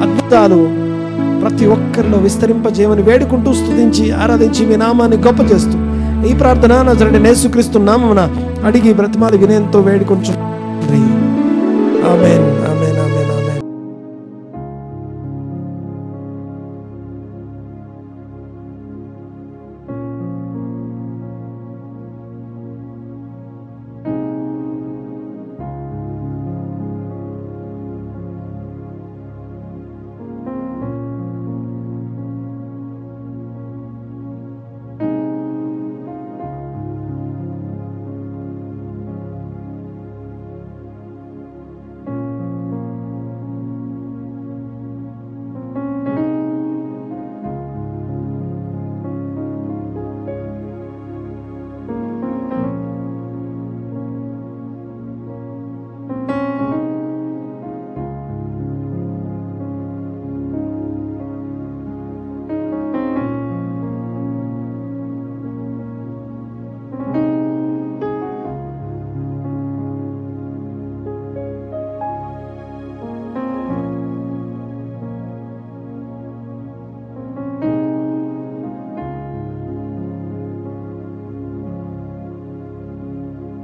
అద్భుతాలు ప్రతి ఒక్కరిలో విస్తరింపజేయమని వేడుకుంటూ, స్తుతించి, ఆరాధించి మీ నామాన్ని గొప్ప చేస్తూ ఈ ప్రార్థన నజరేయుడైన యేసుక్రీస్తు నామమున అడిగి బ్రతిమాలి వినయంతో వేడుకొంచు. ఆమేన్.